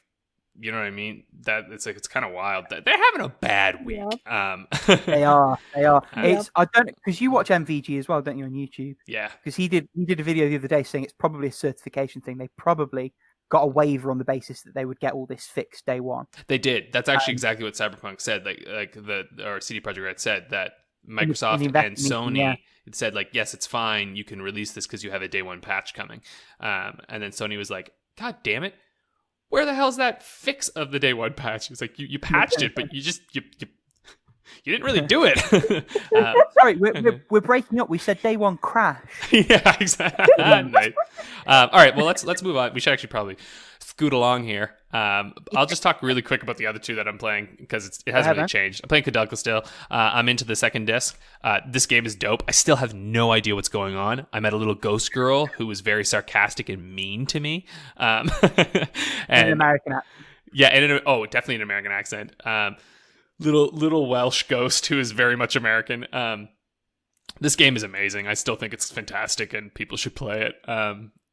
you know what I mean? That it's like it's kind of wild. They're having a bad week. Yep. They are. It's I don't because you watch MVG as well, don't you, on YouTube? Yeah. Because he did a video the other day saying it's probably a certification thing. They probably got a waiver on the basis that they would get all this fixed day one. They did. That's actually exactly what Cyberpunk said. Or CD Projekt Red said that Microsoft and Sony it said like, yes, it's fine. You can release this because you have a day one patch coming. And then Sony was like, God damn it. Where the hell's that fix of the day one patch? It's like, you patched it, but you didn't really do it. Sorry, we're breaking up. We said day one crash. Yeah, exactly. Nice. All right, well, let's move on. We should actually probably scoot along here. I'll just talk really quick about the other two that I'm playing because it hasn't really changed. I'm playing Koudelka still. I'm into the second disc. This game is dope. I still have no idea what's going on. I met a little ghost girl who was very sarcastic and mean to me. And an American accent. Yeah, definitely an American accent. Little Welsh ghost who is very much American. This game is amazing. I still think it's fantastic and people should play it.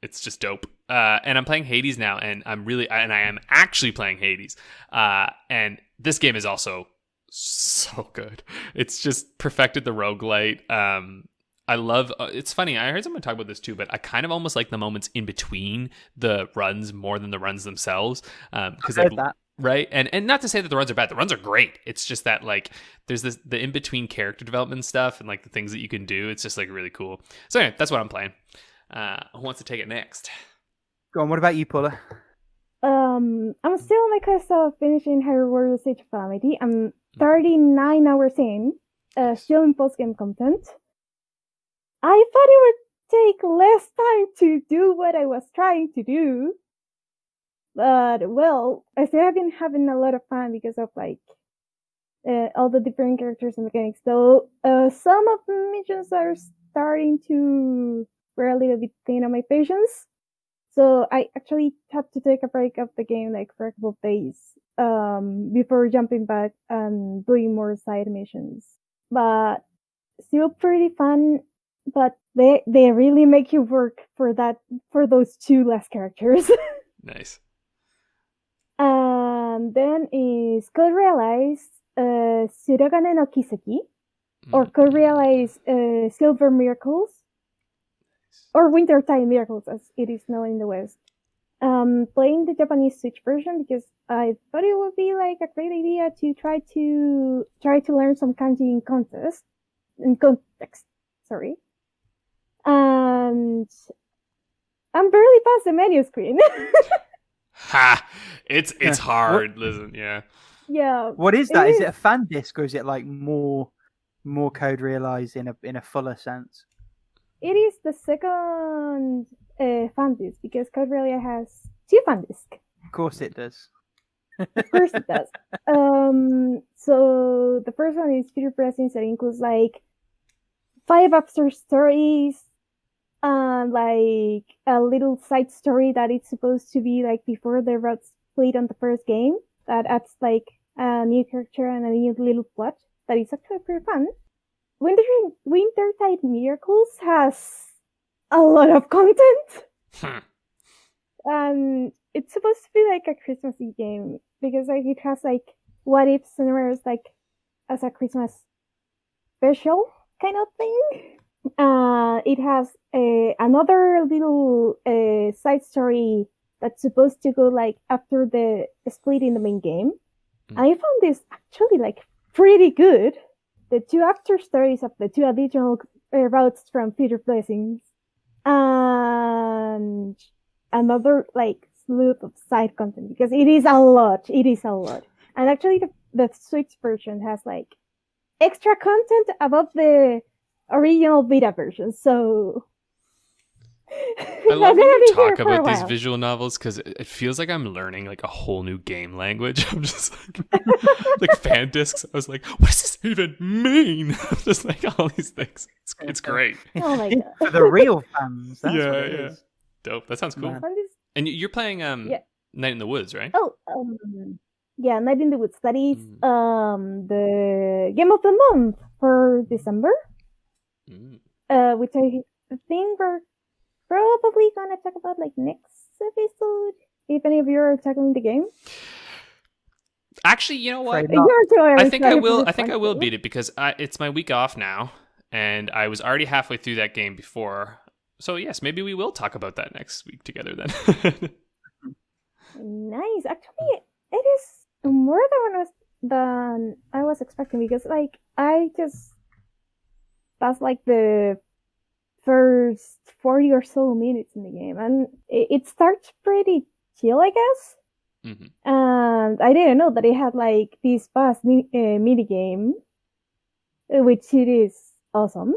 It's just dope. And I'm playing Hades now, and I am actually playing Hades. And this game is also so good. It's just perfected the roguelite. I love it's funny, I heard someone talk about this too, but I kind of almost like the moments in between the runs more than the runs themselves. Because that. Right, and not to say that the runs are bad. The runs are great. It's just that like there's the in between character development stuff and like the things that you can do. It's just like really cool. So anyway, that's what I'm playing. Who wants to take it next? Go on. What about you, Paula? I'm still on my quest of finishing Hyrule Sage of Calamity. I'm 39 hours in, still in post game content. I thought it would take less time to do what I was trying to do. But, well, I still have been having a lot of fun because of, like, all the different characters and mechanics. So, some of the missions are starting to wear a little bit thin on my patience. So, I actually had to take a break of the game, like, for a couple of days, before jumping back and doing more side missions. But, still pretty fun. But they really make you work for those two last characters. Nice. Then is Code Realize Surogane no Kiseki, or Code Realize Silver Miracles, or Wintertime Miracles as it is known in the West. Playing the Japanese Switch version because I thought it would be like a great idea to try to learn some kanji in context. Sorry. And I'm barely past the menu screen. Ha! It's hard. Listen, yeah. Yeah. What is that? Is it a fan disc or is it like more Code Realize in a fuller sense? It is the second fan disc because Code Realize has two fan discs. Of course it does. Of course it does. So the first one is Future Presence that includes like 5 after stories. Like a little side story that it's supposed to be like before the routes split on the first game that adds like a new character and a new little plot that is actually pretty fun. Wintertide Miracles has a lot of content. And it's supposed to be like a Christmassy game because like it has like what if scenarios like as a Christmas special kind of thing. It has another little side story that's supposed to go like after the split in the main game. I found this actually like pretty good. The 2 after stories of the 2 additional routes from Future Blessings. And another like slew of side content because it is a lot. And actually the Switch version has like extra content above the original beta version, so I love when you talk about these visual novels because it feels like I'm learning like a whole new game language. I'm just like fan discs. I was like, what does this even mean? I'm just like all these things. It's great. Oh my god! For the real fans, that's Yeah, what it yeah. is. Dope. That sounds cool. Man. And you're playing Night in the Woods, right? Oh, yeah, Night in the Woods. That is the game of the month for December, which I think we're probably gonna talk about like next episode. If any of you are tackling the game, actually, you know what? I think I will. I think I will beat it because it's my week off now, and I was already halfway through that game before. So yes, maybe we will talk about that next week together then. Nice. Actually, it is more than I was expecting because like I just passed like the first 40 or so minutes in the game, and it starts pretty chill, I guess. Mm-hmm. And I didn't know that it had like this fast mini game, which it is awesome.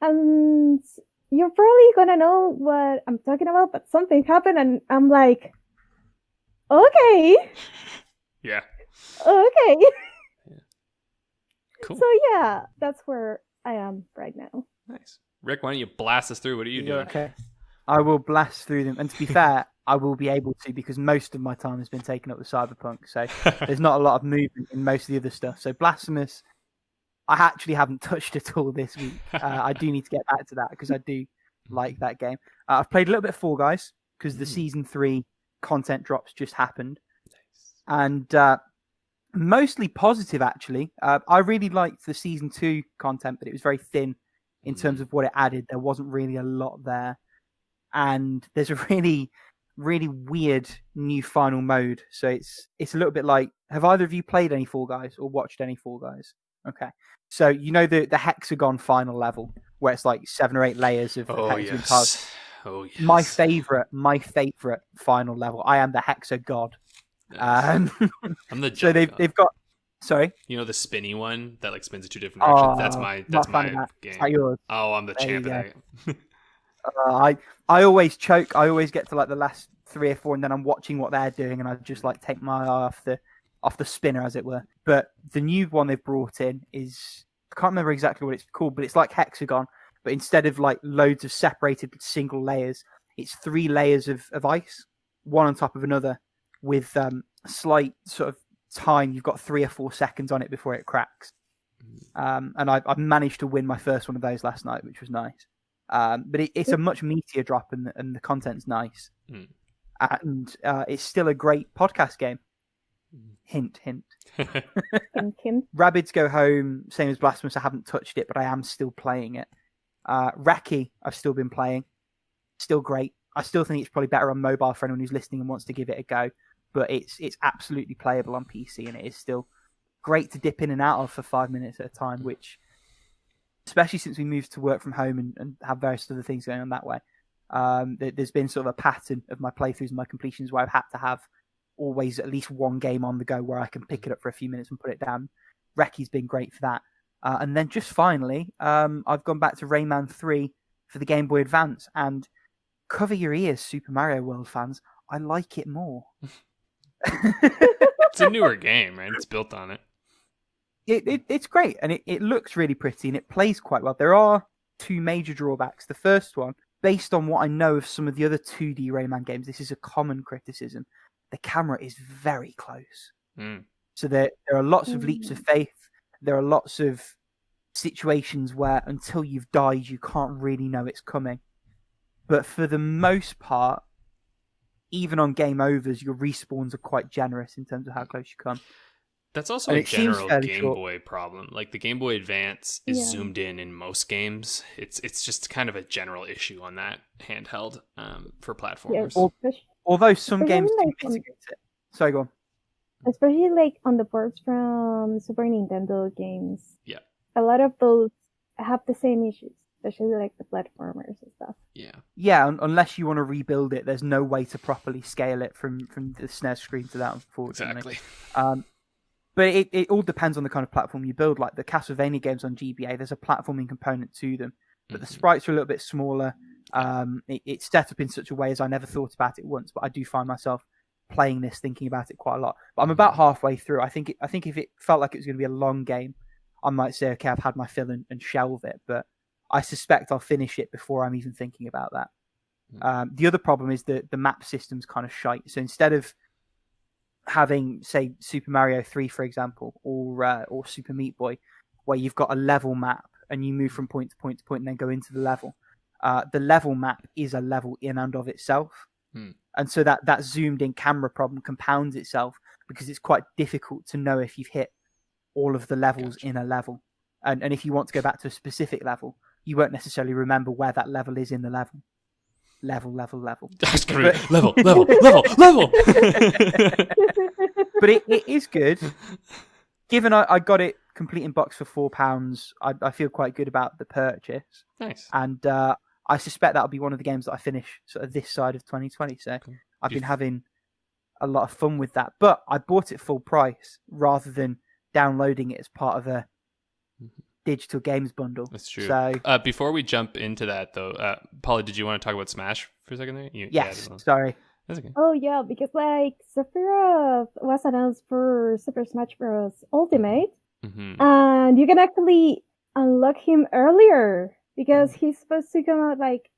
And you're probably gonna know what I'm talking about, but something happened, and I'm like, okay. Yeah. Okay. Yeah. Cool. So yeah, that's where I am right now. Nice. Rick, why don't you blast us through? What are you doing? Okay. I will blast through them. And to be fair, I will be able to because most of my time has been taken up with Cyberpunk. So there's not a lot of movement in most of the other stuff. So Blasphemous, I actually haven't touched at all this week. I do need to get back to that because I do like that game. I've played a little bit of Fall Guys because the Season 3 content drops just happened. And mostly positive, actually. I really liked the Season 2 content, but it was very thin in terms of what it added. There wasn't really a lot there. And there's a really, really weird new final mode. So it's a little bit like, have either of you played any Fall Guys or watched any Fall Guys? Okay. So you know the hexagon final level where it's like 7 or 8 layers of hexagon tiles. Oh yes. My favorite final level. I am the hexagod. Nice. I'm the so they've got. Sorry. You know the spinny one that like spins in 2 different directions. That's my game. That yours. Oh, I'm the champ of that game. I always choke. I always get to like the last 3 or 4, and then I'm watching what they're doing, and I just like take my eye off the spinner, as it were. But the new one they've brought in is, I can't remember exactly what it's called, but it's like hexagon, but instead of like loads of separated single layers, it's 3 layers of ice, one on top of another, with slight sort of time. You've got 3 or 4 seconds on it before it cracks. And I've managed to win my first one of those last night, which was nice. But it's a much meatier drop, and the content's nice. And it's still a great podcast game. Hint, hint. Rabbids Go Home, same as Blasphemous. I haven't touched it, but I am still playing it. Reki, I've still been playing. Still great. I still think it's probably better on mobile for anyone who's listening and wants to give it a go. But it's absolutely playable on PC, and it is still great to dip in and out of for 5 minutes at a time, which, especially since we moved to work from home and have various other things going on that way, there's been sort of a pattern of my playthroughs and my completions where I've had to have always at least one game on the go where I can pick it up for a few minutes and put it down. Reki's been great for that. And then just finally, I've gone back to Rayman 3 for the Game Boy Advance, and cover your ears, Super Mario World fans, I like it more. It's a newer game, right? It's built on it. It's great, and it looks really pretty, and it plays quite well. There are 2 major drawbacks. The first one, based on what I know of some of the other 2D Rayman games, this is a common criticism. The camera is very close. So there are lots of leaps of faith. There are lots of situations where until you've died, you can't really know it's coming. But for the most part, even on game overs, your respawns are quite generous in terms of how close you come. That's also a general Game Boy problem. Like the Game Boy Advance is zoomed in most games. It's just kind of a general issue on that handheld for platformers. Yeah, although some games do mitigate it. Sorry, go on. Especially like on the ports from Super Nintendo games. Yeah. A lot of those have the same issues, especially like the platformers and stuff. Yeah. Yeah, unless you want to rebuild it, there's no way to properly scale it from the SNES screen to that, unfortunately. Exactly. But it all depends on the kind of platform you build. Like the Castlevania games on GBA, there's a platforming component to them, but the sprites are a little bit smaller. It's set up in such a way as I never thought about it once, but I do find myself playing this, thinking about it quite a lot. But I'm about halfway through. I think if it felt like it was going to be a long game, I might say, okay, I've had my fill and shelve it. But I suspect I'll finish it before I'm even thinking about that. The other problem is the map system's kind of shite. So instead of having, say, Super Mario 3, for example, or Super Meat Boy, where you've got a level map and you move from point to point to point and then go into the level map is a level in and of itself. And so that zoomed in camera problem compounds itself because it's quite difficult to know if you've hit all of the levels in a level. And if you want to go back to a specific level, you won't necessarily remember where that level is in the level. Level. That's gonna be level. But it is good. Given I got it complete in box for £4, I feel quite good about the purchase. Nice. And I suspect that'll be one of the games that I finish sort of this side of 2020. So I've been having a lot of fun with that. But I bought it full price rather than downloading it as part of a digital games bundle. That's true. So before we jump into that, though, Paula, did you want to talk about Smash for a second there? Yes, sorry. That's okay. Oh yeah, because like Sephiroth was announced for Super Smash Bros. Ultimate, and you can actually unlock him earlier because he's supposed to come out like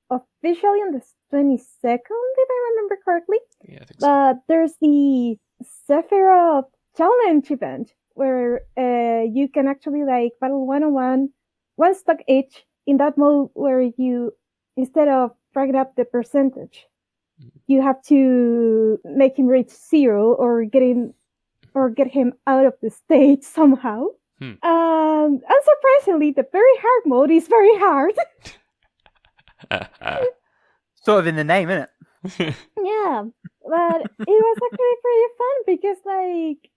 officially on the 22nd, if I remember correctly. Yeah, I think so. But there's the Sephiroth challenge event where you can actually like battle one-on-one, one stock each in that mode where you, instead of bragging up the percentage, you have to make him reach 0 or get him out of the stage somehow. Unsurprisingly, the very hard mode is very hard. Sort of in the name, isn't it? Yeah, but it was actually pretty fun because like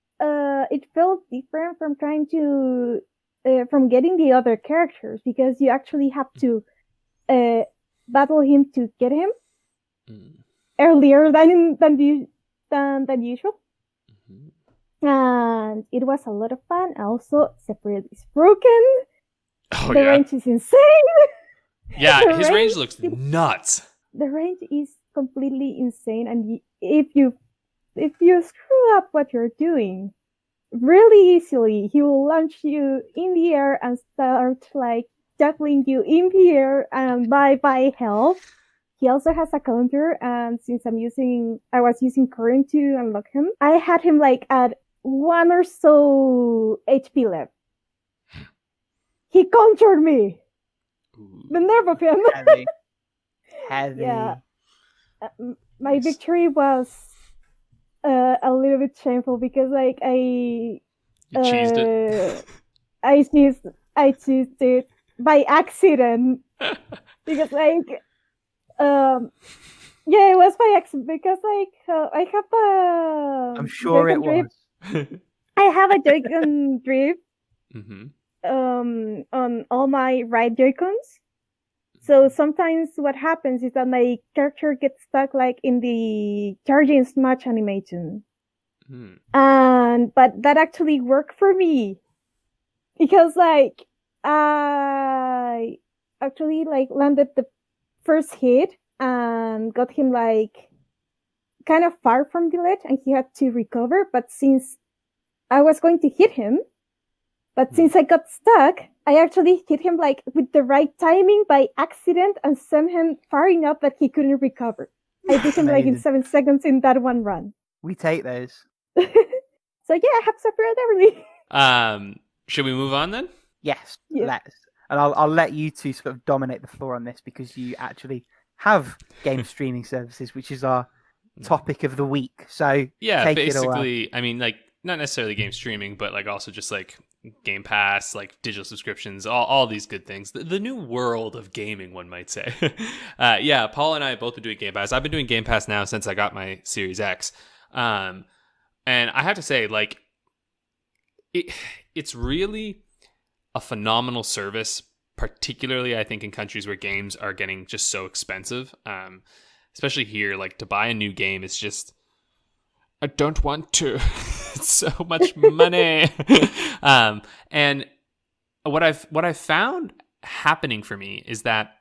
it felt different from trying to from getting the other characters because you actually have to battle him to get him earlier than usual. And it was a lot of fun. Also, Sephiroth is broken. Oh, the range is insane. Yeah, his range looks nuts. The range is completely insane, and if you screw up what you're doing, really easily, he will launch you in the air and start like juggling you in the air and bye health. He also has a counter, and since I was using current to unlock him, I had him like at 1 or so HP left. He countered me. The nerve of him. Heavy. Yeah. My victory was a little bit shameful because like You cheesed it. I cheesed it by accident because like yeah, it was by accident because like I have a I'm sure it was. I have a Joy-Con drift on all my right Joy-Cons. So sometimes what happens is that my character gets stuck like in the charging smash animation. But that actually worked for me because like I actually like landed the first hit and got him like kind of far from the ledge and he had to recover. But since I was going to hit him, since I got stuck, I actually hit him like with the right timing by accident and sent him far enough that he couldn't recover. I did him like in 7 seconds in that one run. We take those. So yeah, I have Sephiroth everything. Should we move on then? Yes, let's. And I'll let you two sort of dominate the floor on this because you actually have game streaming services, which is our topic of the week. So yeah, take basically, it away. I mean, like not necessarily game streaming, but like also just like Game Pass, like digital subscriptions, all these good things. The new world of gaming, one might say. Yeah, Paul and I both been doing Game Pass. I've been doing Game Pass now since I got my Series X. And I have to say, like, it's really a phenomenal service, particularly I think in countries where games are getting just so expensive. Especially here, like to buy a new game is just, I don't want to. It's so much money. And what I've found happening for me is that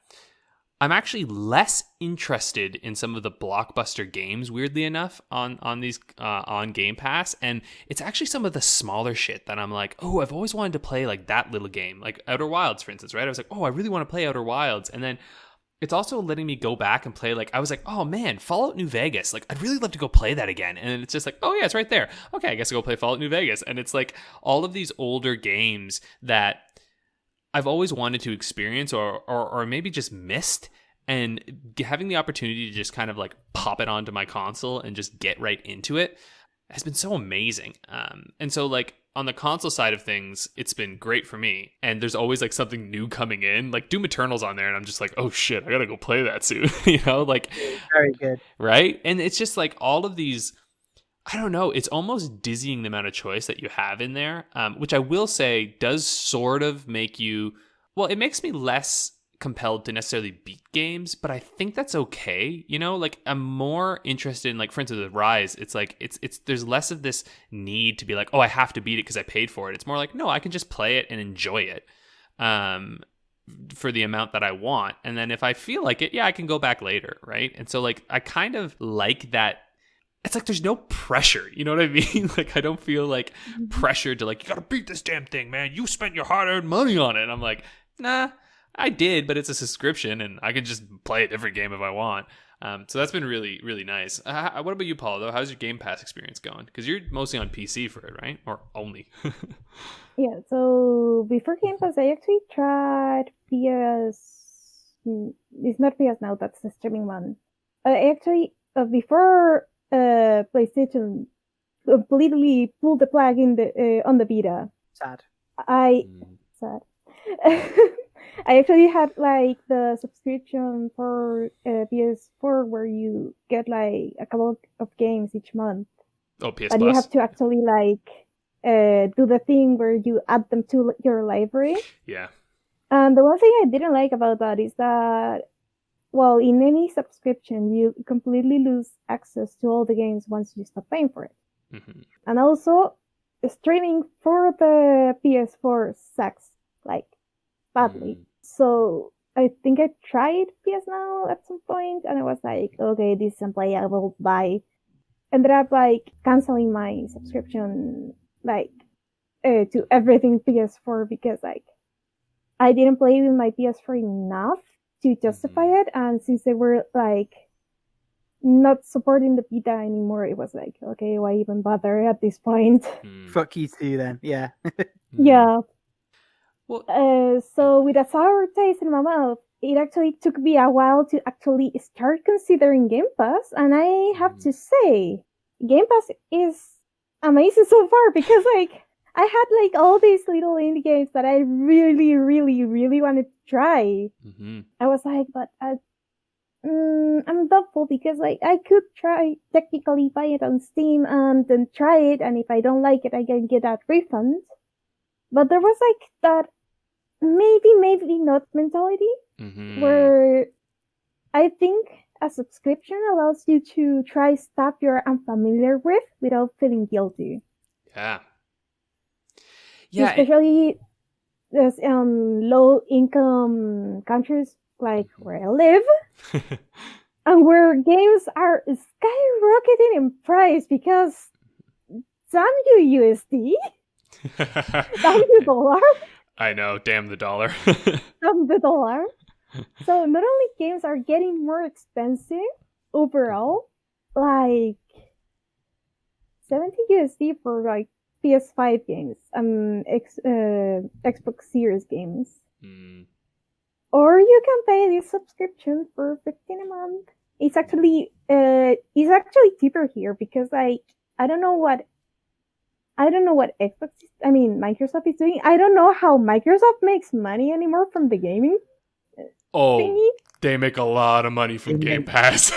I'm actually less interested in some of the blockbuster games, weirdly enough, on these on Game Pass, and it's actually some of the smaller shit that I'm like, oh, I've always wanted to play like that little game, like Outer Wilds, for instance, right? I was like, oh, I really want to play Outer Wilds, and then it's also letting me go back and play, like, I was like, oh man, Fallout New Vegas, like, I'd really love to go play that again, and it's just like, oh yeah, it's right there. Okay, I guess I'll go play Fallout New Vegas, and it's like all of these older games that I've always wanted to experience or maybe just missed, and having the opportunity to just kind of like pop it onto my console and just get right into it has been so amazing. And so like on the console side of things, it's been great for me. And there's always like something new coming in, like Doom Eternal's on there, and I'm just like, oh shit, I gotta go play that soon. Like very good, right? And it's just like all of these. I don't know. It's almost dizzying the amount of choice that you have in there, which I will say does sort of make you. Well, it makes me less compelled to necessarily beat games, but I think that's okay. Like I'm more interested in, like, for instance, with Ryse, it's like it's there's less of this need to be like, oh, I have to beat it because I paid for it. It's more like, no, I can just play it and enjoy it for the amount that I want, and then if I feel like it, yeah, I can go back later, right? And so like I kind of like that. It's like there's no pressure, you know what I mean? Like I don't feel like pressured to like, you gotta beat this damn thing, man. You spent your hard-earned money on it. And I'm like, nah, I did, but it's a subscription and I can just play a different game if I want. So that's been really, really nice. What about you, Paula, though? How's your Game Pass experience going? Because you're mostly on PC for it, right? Or only? Yeah, so before Game Pass, I actually tried PS. It's not PS Now, that's the streaming one. Before PlayStation completely pulled the plug in the on the Vita. Sad. Sad. I actually had like the subscription for PS4 where you get like a couple of games each month. Oh, PS and Plus. You have to actually like do the thing where you add them to your library. Yeah. And the one thing I didn't like about that is that, well, in any subscription, you completely lose access to all the games once you stop paying for it. Mm-hmm. And also, streaming for the PS4 sucks, like, badly. So I think I tried PS Now at some point, and I was like, okay, this is something I will buy. Ended up, like, canceling my subscription, like, to everything PS4 because, like, I didn't play with my PS4 enough to justify it, and since they were like not supporting the Vita anymore, it was like, okay, why even bother at this point? Fuck you too, then. Yeah. Yeah. Well, so with a sour taste in my mouth, it actually took me a while to actually start considering Game Pass, and I have to say, Game Pass is amazing so far because like I had like all these little indie games that I really, really, really wanted to try. Mm-hmm. I was like, but I'm doubtful because like I could technically buy it on Steam and then try it, and if I don't like it, I can get that refund. But there was like that maybe not mentality where I think a subscription allows you to try stuff you're unfamiliar with without feeling guilty. Yeah. Especially low income countries like where I live and where games are skyrocketing in price because damn you USD, damn you dollar. I know, damn the dollar. Damn the dollar. So not only games are getting more expensive overall, like 70 USD for like PS5 games, Xbox Series games. Or you can pay this subscription for $15 a month. It's actually cheaper here because like I don't know what Microsoft is doing. I don't know how Microsoft makes money anymore from the gaming thingy. They make a lot of money from Game Pass.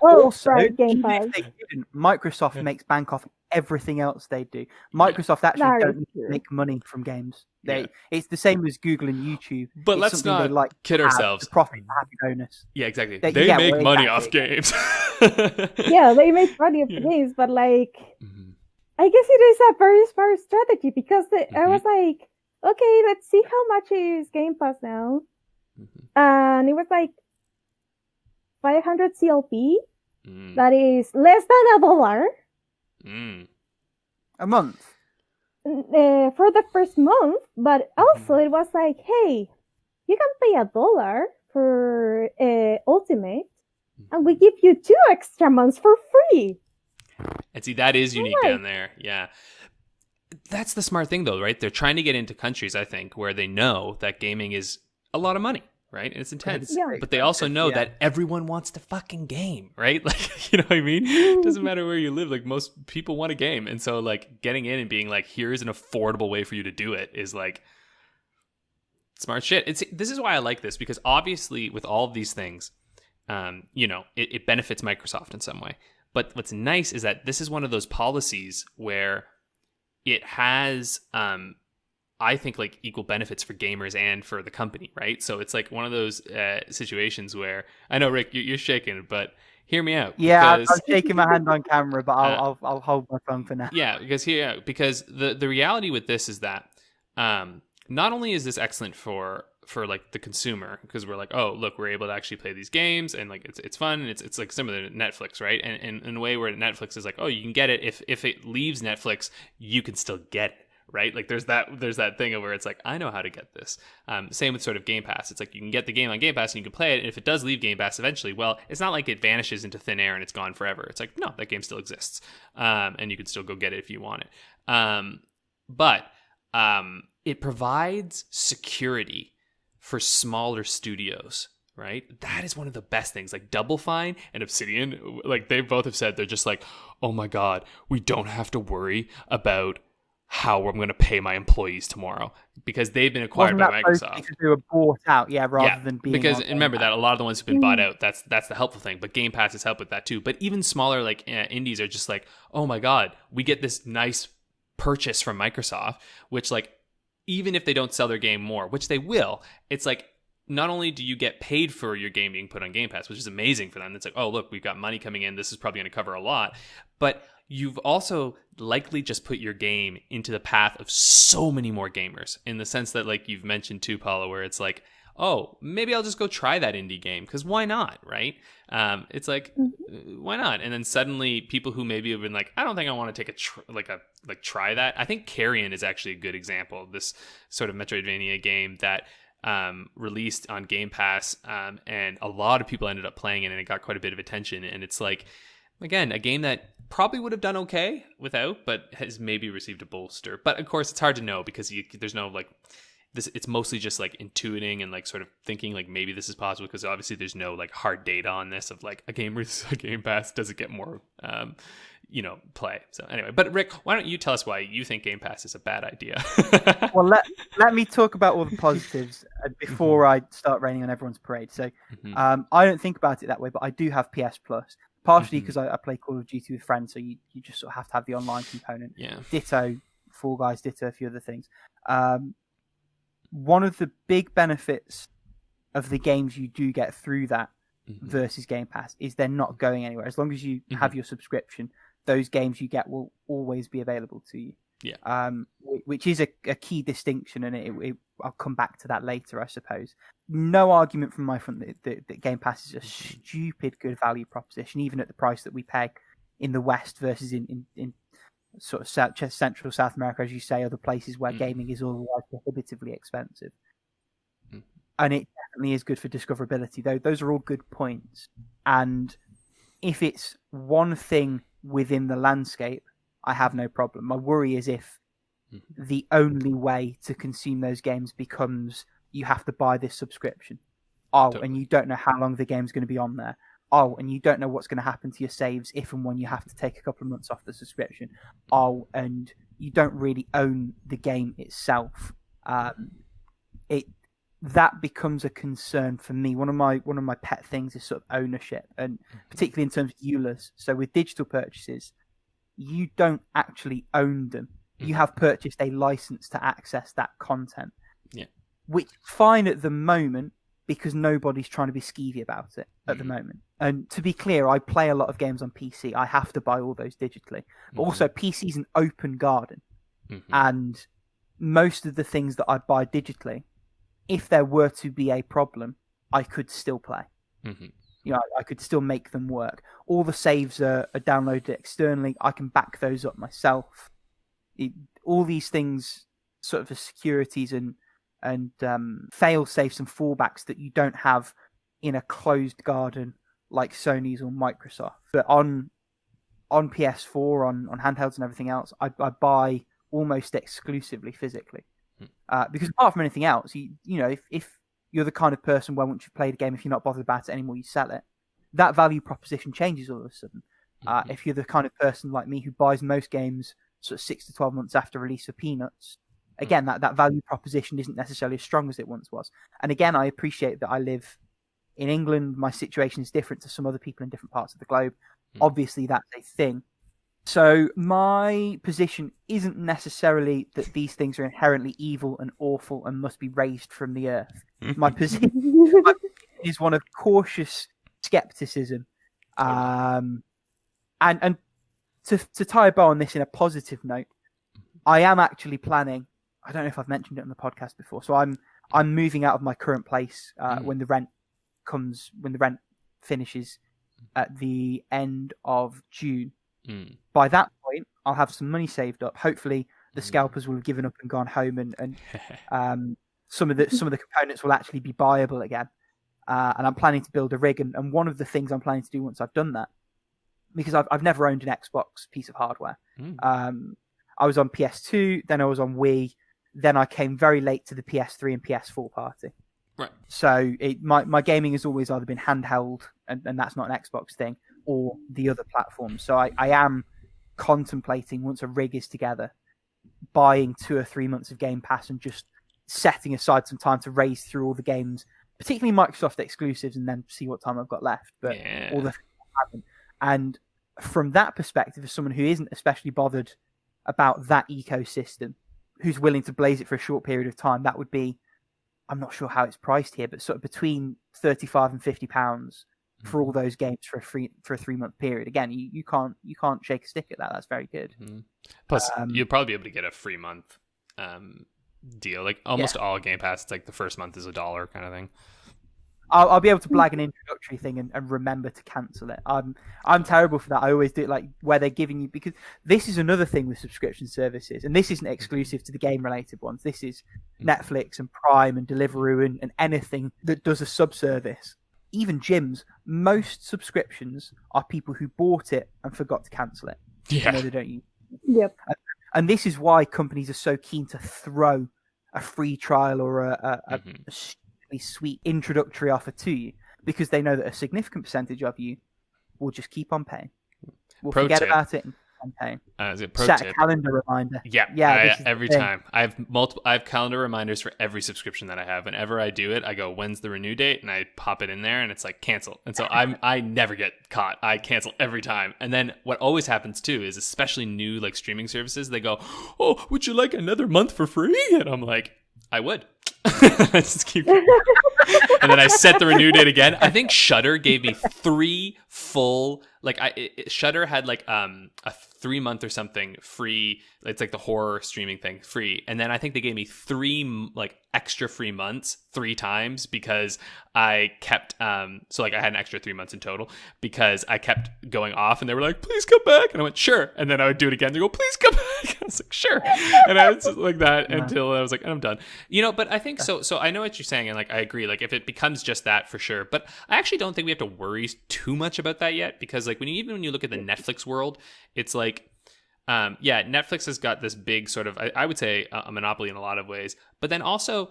Also, right, Game even Pass. if they didn't, Microsoft makes bank off everything else they do. Microsoft actually don't make money from games. It's the same as Google and YouTube. But it's let's not kid ourselves. The profit for happy bonus. Yeah, exactly. They make money off games. Yeah, they make money off games, but like, I guess it is a very smart strategy because I was like, okay, let's see how much is Game Pass now. And it was like 500 CLP. That is less than $1 a month for the first month. But also it was like, hey, you can pay $1 for Ultimate, and we give you 2 extra months for free. And see, that is unique down there. Yeah. That's the smart thing, though, right? They're trying to get into countries, I think, where they know that gaming is a lot of money, right? And it's intense. Yeah. But they also know that everyone wants to fucking game, right? Like, you know what I mean? It doesn't matter where you live. Like, most people want a game. And so, like, getting in and being like, here's an affordable way for you to do it is, like, smart shit. This is why I like this, because obviously with all of these things, you know, it benefits Microsoft in some way. But what's nice is that this is one of those policies where it has, I think, like equal benefits for gamers and for the company, right? So it's like one of those situations where, I know, Rick, you're shaking, but hear me out. Yeah, I'm shaking my hand on camera, but I'll hold my phone for now. Yeah, because the reality with this is that not only is this excellent for like the consumer, because we're like, oh, look, we're able to actually play these games, and like it's fun, and it's like similar to Netflix, right? And in a way where Netflix is like, oh, you can get it if it leaves Netflix, you can still get it, right? Like there's that thing of where it's like, I know how to get this. Same with sort of Game Pass. It's like you can get the game on Game Pass and you can play it, and if it does leave Game Pass eventually, well, it's not like it vanishes into thin air and it's gone forever. It's like, no, that game still exists, and you can still go get it if you want it. But it provides security for smaller studios, right? That is one of the best things. Like Double Fine and Obsidian, like they both have said, they're just like, oh my God, we don't have to worry about how I'm going to pay my employees tomorrow, because they've been acquired by Microsoft. Because they were bought out, rather than being. Because remember that a lot of the ones who've been bought out, that's the helpful thing. But Game Pass has helped with that too. But even smaller like indies are just like, oh my God, we get this nice purchase from Microsoft, which like, even if they don't sell their game more, which they will, it's like, not only do you get paid for your game being put on Game Pass, which is amazing for them. It's like, oh, look, we've got money coming in. This is probably going to cover a lot. But you've also likely just put your game into the path of so many more gamers, in the sense that, like you've mentioned too, Paula, where it's like, oh, maybe I'll just go try that indie game, because why not, right? It's like, why not? And then suddenly people who maybe have been like, I don't think I want to take try that. I think Carrion is actually a good example of this sort of Metroidvania game that released on Game Pass, and a lot of people ended up playing it, and it got quite a bit of attention. And it's like, again, a game that probably would have done okay without, but has maybe received a bolster. But of course, it's hard to know, because there's no like this. It's mostly just like intuiting and like sort of thinking like maybe this is possible, because obviously there's no like hard data on this of like a game releases a Game Pass, does it get more play. So anyway, but Rick, why don't you tell us why you think Game Pass is a bad idea? Well, let me talk about all the positives before I start raining on everyone's parade. So I don't think about it that way, but I do have PS Plus, partially because I play Call of Duty with friends, so you just sort of have to have the online component. Yeah. Ditto Fall Guys, ditto a few other things. One of the big benefits of the games you do get through that versus Game Pass is they're not going anywhere. As long as you have your subscription, those games you get will always be available to you. Yeah. Which is a key distinction, and I'll come back to that later, I suppose. No argument from my front that Game Pass is a stupid good value proposition, even at the price that we pay in the West versus in sort of Central South America, as you say, other places where gaming is otherwise prohibitively expensive. And it definitely is good for discoverability, though. Those are all good points. And if it's one thing within the landscape, I have no problem. My worry is if the only way to consume those games becomes you have to buy this subscription. And you don't know how long the game's going to be on there. And you don't know what's going to happen to your saves if and when you have to take a couple of months off the subscription. And you don't really own the game itself. That becomes a concern for me. One of my pet things is sort of ownership, and particularly in terms of EULAs. So with digital purchases, you don't actually own them. You have purchased a license to access that content. Yeah. Which fine at the moment, because nobody's trying to be skeevy about it at the moment. And to be clear, I play a lot of games on PC. I have to buy all those digitally. But also, PC's an open garden. And most of the things that I buy digitally, if there were to be a problem, I could still play. You know, I could still make them work. All the saves are downloaded externally. I can back those up myself. All these things, sort of the securities and fail safes and fallbacks that you don't have in a closed garden like Sony's or Microsoft. But on PS4, on handhelds and everything else, I buy almost exclusively physically. Because apart from anything else, you know, if you're the kind of person where once you've played a game, if you're not bothered about it anymore, you sell it, that value proposition changes all of a sudden. If you're the kind of person like me who buys most games sort of 6 to 12 months after release for peanuts, again, that value proposition isn't necessarily as strong as it once was. And again, I appreciate that I live in England. My situation is different to some other people in different parts of the globe. Obviously, that's a thing. So my position isn't necessarily that these things are inherently evil and awful and must be raised from the earth. My position is one of cautious skepticism. And to tie a bow on this in a positive note, I am actually planning, I don't know if I've mentioned it on the podcast before, so I'm moving out of my current place when the rent finishes at the end of June. By that point, I'll have some money saved up. Hopefully, the scalpers will have given up and gone home, and some of the components will actually be buyable again. And I'm planning to build a rig. And one of the things I'm planning to do once I've done that, because I've never owned an Xbox piece of hardware. I was on PS2, then I was on Wii, then I came very late to the PS3 and PS4 party. Right. So my gaming has always either been handheld, and that's not an Xbox thing, or the other platforms. So I am contemplating, once a rig is together, buying 2 or 3 months of Game Pass and just setting aside some time to raise through all the games, particularly Microsoft exclusives, and then see what time I've got left. But all the things I haven't. And from that perspective, as someone who isn't especially bothered about that ecosystem, who's willing to blaze it for a short period of time, that would be, I'm not sure how it's priced here, but sort of between £35 and £50 for all those games for a 3-month period. Again, you can't shake a stick at that. That's very good. Plus, you'll probably be able to get a free month deal. Like almost all Game Pass, it's like the first month is $1 kind of thing. I'll be able to blag an introductory thing and remember to cancel it. I'm terrible for that. I always do it like where they're giving you, because this is another thing with subscription services, and this isn't exclusive to the game related ones. This is Netflix and Prime and Deliveroo and anything that does a sub-service. Even gyms, most subscriptions are people who bought it and forgot to cancel it. Yeah. They don't use it. Yep. And this is why companies are so keen to throw a free trial or a sweet introductory offer to you, because they know that a significant percentage of you will just keep on paying. We'll forget about it and keep on paying. Set a calendar reminder. Yeah. Every time I have calendar reminders for every subscription that I have. Whenever I do it, I go, when's the renew date? And I pop it in there, and it's like cancel. And so I never get caught. I cancel every time. And then what always happens too is, especially new like streaming services, they go, oh, would you like another month for free? And I'm like, I would. I just keep and then I set the renew date again. I think Shudder gave me 3 full, like Shudder had like a 3-month or something free. It's like the horror streaming thing free, and then I think they gave me 3 like extra free months 3 times because I kept so like I had an extra 3 months in total because I kept going off, and they were like, please come back, and I went sure, and then I would do it again. They go, please come back. I was like, sure, and I was like that until I was like, I'm done, you know. But I think so I know what you're saying, and like I agree, like if it becomes just that, for sure. But I actually don't think we have to worry too much about that yet, because like when you look at the Netflix world, it's like Netflix has got this big sort of, I would say, a monopoly in a lot of ways. But then also,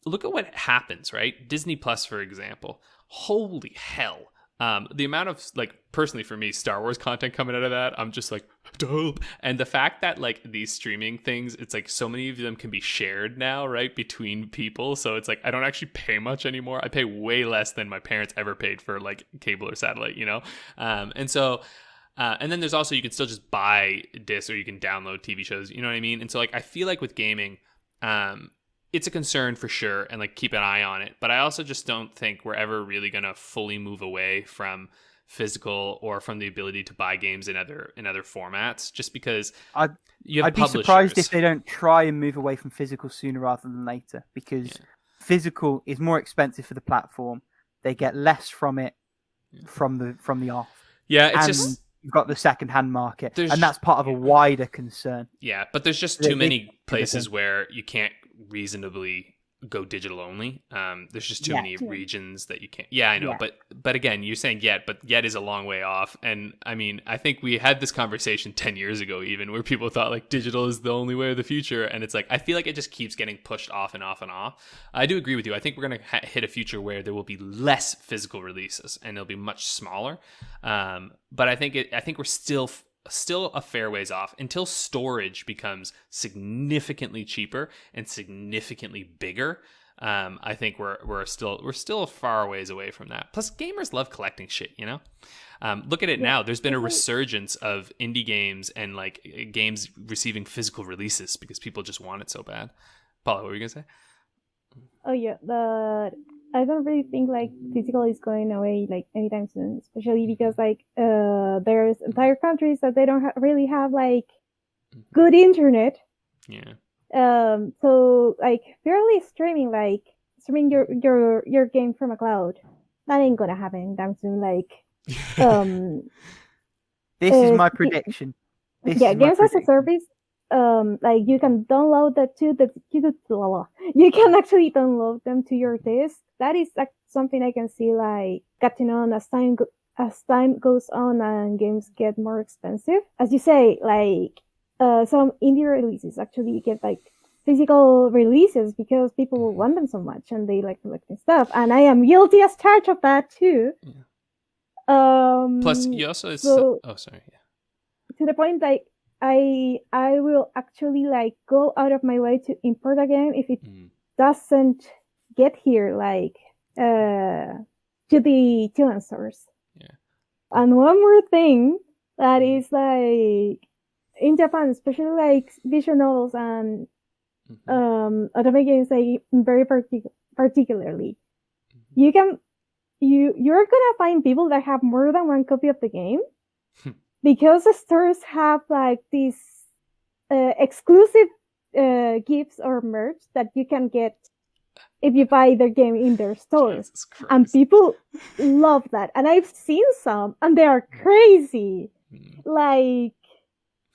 look at what happens, right? Disney Plus, for example. Holy hell. The amount of, like, personally for me, Star Wars content coming out of that, I'm just like, dope. And the fact that, like, these streaming things, it's like so many of them can be shared now, right, between people. So it's like, I don't actually pay much anymore. I pay way less than my parents ever paid for, like, cable or satellite, you know? And so... and then there's also, you can still just buy discs, or you can download TV shows, you know what I mean? And so like I feel like with gaming, it's a concern for sure, and like keep an eye on it. But I also just don't think we're ever really going to fully move away from physical or from the ability to buy games in other formats, just because I'd you have be publishers. surprised if they don't try and move away from physical sooner rather than later, because physical is more expensive for the platform. They get less from it from the off. Yeah, it's and just you've got the second-hand market, There's- and that's part of a wider concern. yeah, but there's just They- too many they- places where you can't reasonably go digital only. There's just too many regions that you can't. Yeah, I know, Yeah. but again, you're saying but yet is a long way off. And I mean, I think we had this conversation 10 years ago, even, where people thought like digital is the only way of the future, and it's like I feel like it just keeps getting pushed off and off and off. I do agree with you. I think we're gonna hit a future where there will be less physical releases and they'll be much smaller. But I think we're still a fair ways off until storage becomes significantly cheaper and significantly bigger. I think we're still a far ways away from that. Plus, gamers love collecting shit, you know. Look at it now. There's been a resurgence of indie games and like games receiving physical releases because people just want it so bad. Paula, what were you gonna say? Oh yeah, I don't really think like physical is going away like anytime soon, especially because like there's entire countries that they don't really have like good internet. Yeah. So like purely streaming your game from a cloud, that ain't gonna happen anytime soon. Like This is my prediction. games as a service. Like you can download you can actually download them to your disk. That is like something I can see like getting on as time goes on and games get more expensive. As you say, like some indie releases actually get like physical releases because people want them so much and they like collecting stuff. And I am guilty as charged of that too. Yeah. Plus, you also to the point like I will actually like go out of my way to import a game if it doesn't get here like to the source. Yeah. And one more thing that is like in Japan, especially like visual novels and otome games, like very particularly, you're gonna find people that have more than one copy of the game. Because the stores have like these exclusive gifts or merch that you can get if you buy their game in their stores. And people love that. And I've seen some and they are crazy. Like,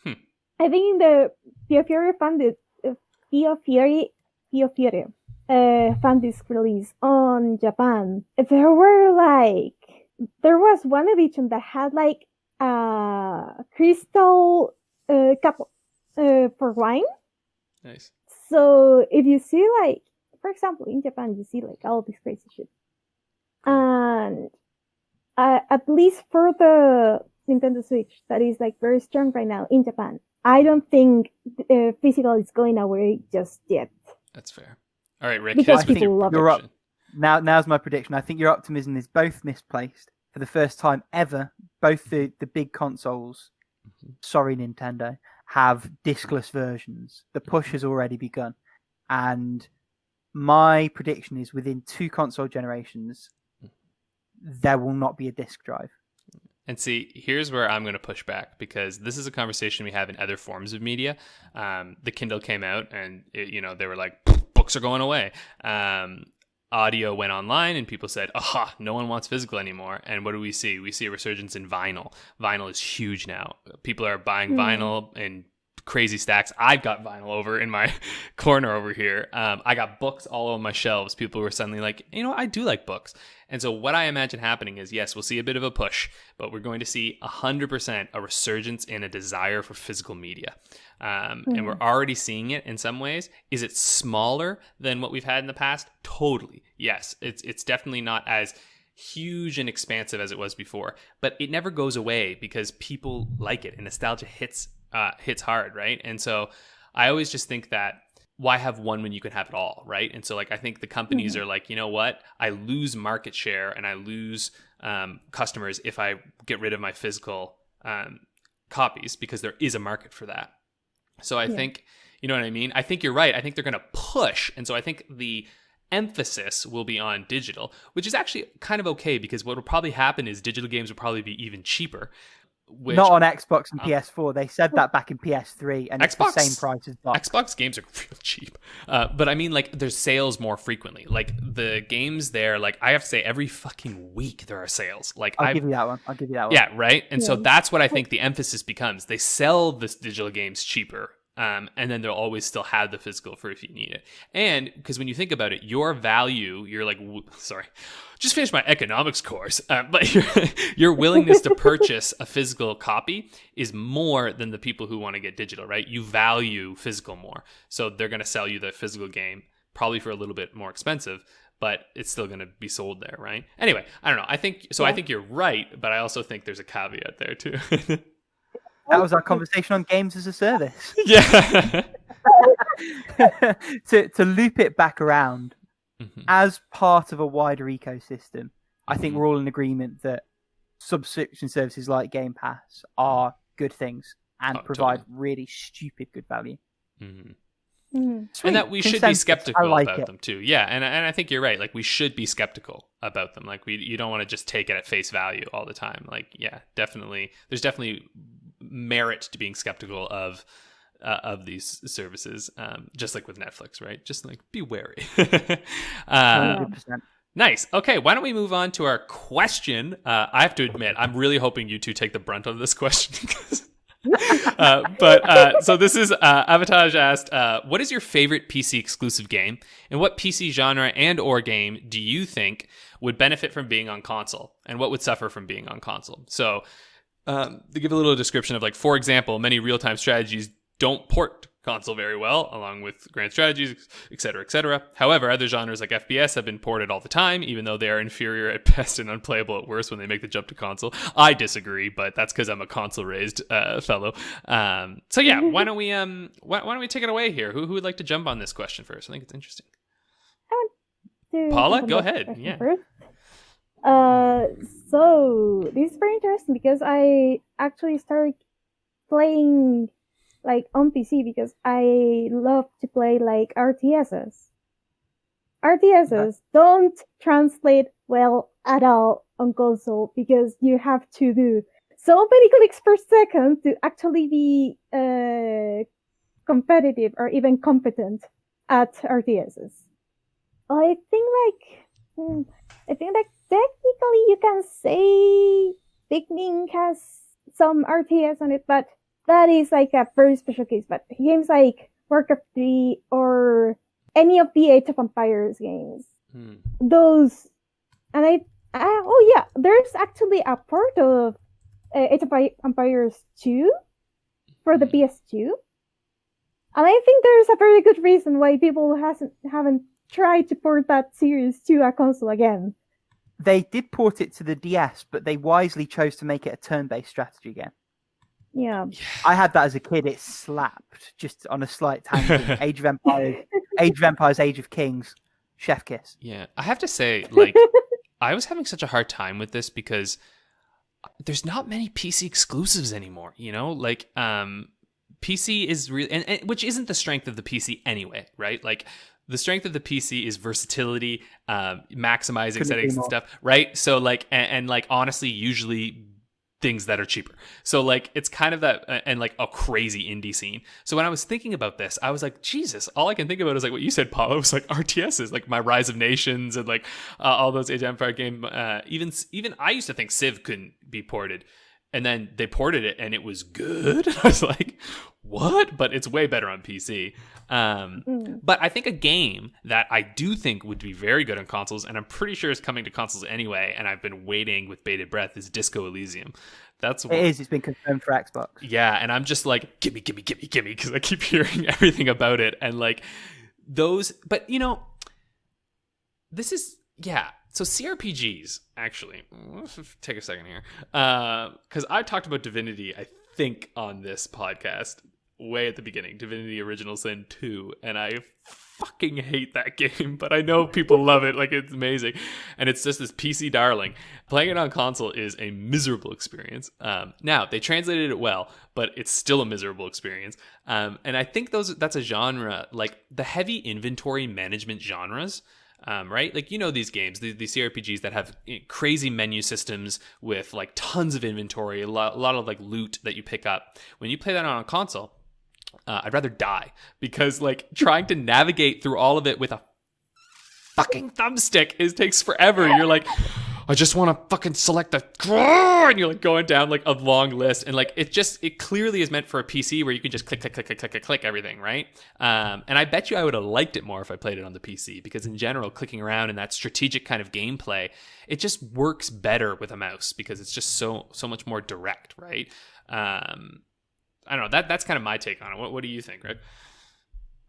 I think in the Pio Fiore fan disc release on Japan, there was one edition that had like crystal cup for wine. Nice. So if you see like, for example, in Japan, you see like all this crazy shit, and at least for the Nintendo Switch, that is like very strong right now in Japan. I don't think physical is going away just yet. That's fair. All right, Rick. Because here's people love it. Now's my prediction. I think your optimism is both misplaced. For the first time ever, both the big consoles, sorry Nintendo, have discless versions. The push has already begun. And my prediction is within 2 console generations, there will not be a disc drive. And see, here's where I'm going to push back, because this is a conversation we have in other forms of media. The Kindle came out and, they were like, books are going away. Audio went online and people said, aha, no one wants physical anymore. And what do we see? We see a resurgence in vinyl. Vinyl is huge now. People are buying vinyl in crazy stacks. I've got vinyl over in my corner over here. I got books all on my shelves. People were suddenly like, I do like books. And so what I imagine happening is, yes, we'll see a bit of a push, but we're going to see 100% a resurgence in a desire for physical media. And we're already seeing it in some ways. Is it smaller than what we've had in the past? Totally. Yes, it's definitely not as huge and expansive as it was before, but it never goes away because people like it and nostalgia hits hard, right? And so I always just think that why have one when you can have it all, right? And so like I think the companies are like, you know what? I lose market share and I lose customers if I get rid of my physical copies, because there is a market for that. So I think, you know what I mean? I think you're right. I think they're going to push. And so I think the emphasis will be on digital, which is actually kind of okay because what will probably happen is digital games will probably be even cheaper. Not on Xbox and PS4. They said that back in PS3, and it's the same price as box. Xbox games are real cheap. But I mean, like, there's sales more frequently. Like, the games there, like, I have to say, every fucking week there are sales. Like, I'll give you that one. Yeah, right? And so that's what I think the emphasis becomes. They sell this digital games cheaper. And then they'll always still have the physical for if you need it. And because when you think about it, your value, you're like, just finished my economics course, but your willingness to purchase a physical copy is more than the people who want to get digital, right? You value physical more. So they're going to sell you the physical game probably for a little bit more expensive, but it's still going to be sold there, right? Anyway, I don't know. I think you're right, but I also think there's a caveat there too. That was our conversation on games as a service. Yeah. to loop it back around, as part of a wider ecosystem, I think we're all in agreement that subscription services like Game Pass are good things and provide really stupid good value. And that we should be skeptical about them too. Yeah, and I think you're right. Like, we should be skeptical about them. Like, you don't want to just take it at face value all the time. Like, yeah, definitely. There's definitely merit to being skeptical of these services, just like with Netflix, right? Just like, be wary. 100%. Nice. Okay, why don't we move on to our question? I have to admit, I'm really hoping you two take the brunt of this question. So this is Avatage asked, what is your favorite PC exclusive game, and what PC genre and or game do you think would benefit from being on console, and what would suffer from being on console? So to give a little description of, like, for example, many real-time strategies don't port console very well, along with grand strategies, etc., etc. However, other genres like FPS have been ported all the time, even though they are inferior at best and unplayable at worst when they make the jump to console. I disagree, but that's because I'm a console-raised fellow. So yeah, why don't we take it away here? Who would like to jump on this question first? I think it's interesting. Paula, go ahead. Yeah. First. So this is very interesting because I actually started playing like on PC because I love to play like RTSs. RTSs don't translate well at all on console because you have to do so many clicks per second to actually be competitive or even competent at RTSs. I think technically you can say Pikmin has some RTS on it, but that is like a very special case. But games like Warcraft 3 or any of the Age of Empires games, those, and there's actually a port of Age of Empires 2 for the PS2, and I think there's a very good reason why people haven't tried to port that series to a console again. They did port it to the DS, but they wisely chose to make it a turn-based strategy game. Yeah. I had that as a kid. It slapped, just on a slight tangent. Age of Empires, Age of Kings, chef kiss. Yeah, I have to say, like, I was having such a hard time with this because there's not many PC exclusives anymore, you know? Like, PC is really, and which isn't the strength of the PC anyway, right? Like, the strength of the PC is versatility, maximizing settings and stuff, right? So, like, and like, honestly, usually things that are cheaper. So, like, it's kind of that, and like a crazy indie scene. So when I was thinking about this, I was like, Jesus, all I can think about is like what you said, Paula, was like RTSs, like my Rise of Nations and like all those Age of Empire game. Even I used to think Civ couldn't be ported. And then they ported it and it was good. I was like, what? But it's way better on PC. But I think a game that I do think would be very good on consoles, and I'm pretty sure is coming to consoles anyway, and I've been waiting with bated breath, is Disco Elysium. It is. It's been confirmed for Xbox. Yeah, and I'm just like, gimme, because I keep hearing everything about it. And like those, but you know, this is, yeah. So CRPGs, actually, let's take a second here, because I talked about Divinity, I think, on this podcast way at the beginning, Divinity Original Sin 2, and I fucking hate that game, but I know people love it, like it's amazing, and it's just this PC darling. Playing it on console is a miserable experience. Now, they translated it well, but it's still a miserable experience, and I think that's a genre, like the heavy inventory management genres, right? Like, these games, these CRPGs that have crazy menu systems with like tons of inventory, a lot of like loot that you pick up. When you play that on a console, I'd rather die, because like trying to navigate through all of it with a fucking thumbstick takes forever. You're like, I just want to fucking select the, and you're like going down like a long list, and like it clearly is meant for a PC where you can just click everything, right? And I bet you I would have liked it more if I played it on the PC, because in general, clicking around and that strategic kind of gameplay, it just works better with a mouse, because it's just so much more direct, right? I don't know. That's kind of my take on it. What do you think, right?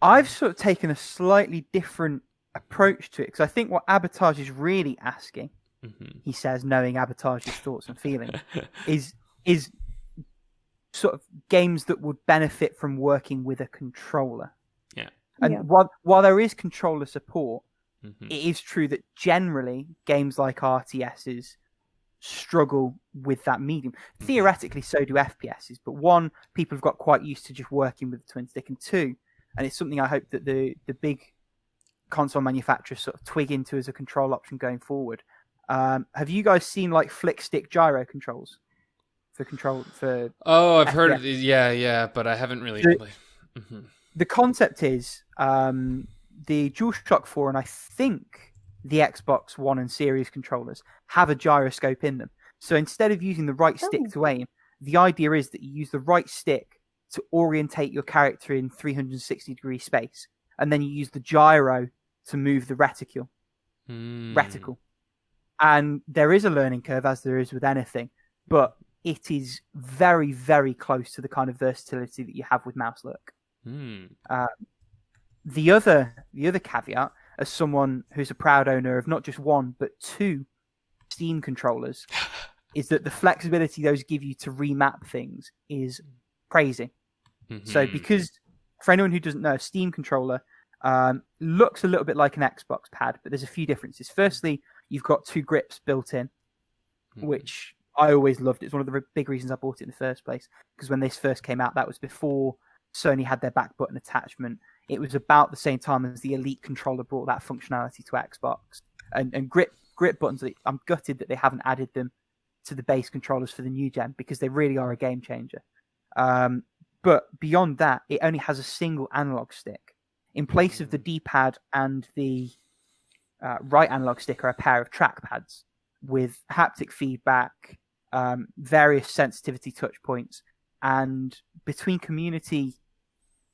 I've sort of taken a slightly different approach to it, because I think what Abatage is really asking, he says, knowing Abatage's thoughts and feelings, is sort of games that would benefit from working with a controller. Yeah. And while there is controller support, it is true that generally games like RTSs struggle with that medium. Theoretically, so do FPSs, but one, people have got quite used to just working with the twin stick, and two, and it's something I hope that the big console manufacturers sort of twig into as a control option going forward. Have you guys seen like flick stick gyro controls for control for? Oh, I've FPS? heard of these. Yeah, but I haven't really. The concept is the DualShock 4 and I think the Xbox One and Series controllers have a gyroscope in them. So instead of using the right stick to aim, the idea is that you use the right stick to orientate your character in 360-degree space, and then you use the gyro to move the reticle. And there is a learning curve, as there is with anything, but it is very, very close to the kind of versatility that you have with mouse look. The other caveat, as someone who's a proud owner of not just one but two Steam controllers, is that the flexibility those give you to remap things is crazy. So because, for anyone who doesn't know, a Steam controller looks a little bit like an Xbox pad, but there's a few differences. Firstly, you've got two grips built in, which I always loved. It's one of the big reasons I bought it in the first place, because when this first came out, that was before Sony had their back button attachment. It was about the same time as the Elite controller brought that functionality to Xbox. And grip buttons, I'm gutted that they haven't added them to the base controllers for the new gen, because they really are a game changer. But beyond that, it only has a single analog stick. In place of the D-pad and the right analog stick are a pair of trackpads with haptic feedback, various sensitivity touch points, and between community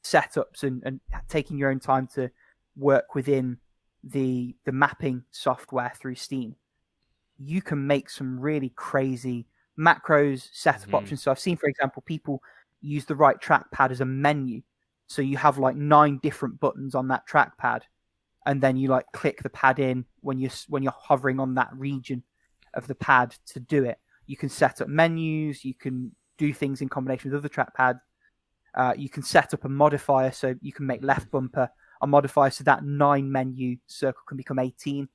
setups and taking your own time to work within the mapping software through Steam, you can make some really crazy macros, setup options. So I've seen, for example, people use the right trackpad as a menu. So you have like 9 different buttons on that trackpad, and then you like click the pad in when you're hovering on that region of the pad to do it. You can set up menus, you can do things in combination with other trackpads. You can set up a modifier, so you can make left bumper a modifier, so that 9 menu circle can become 18.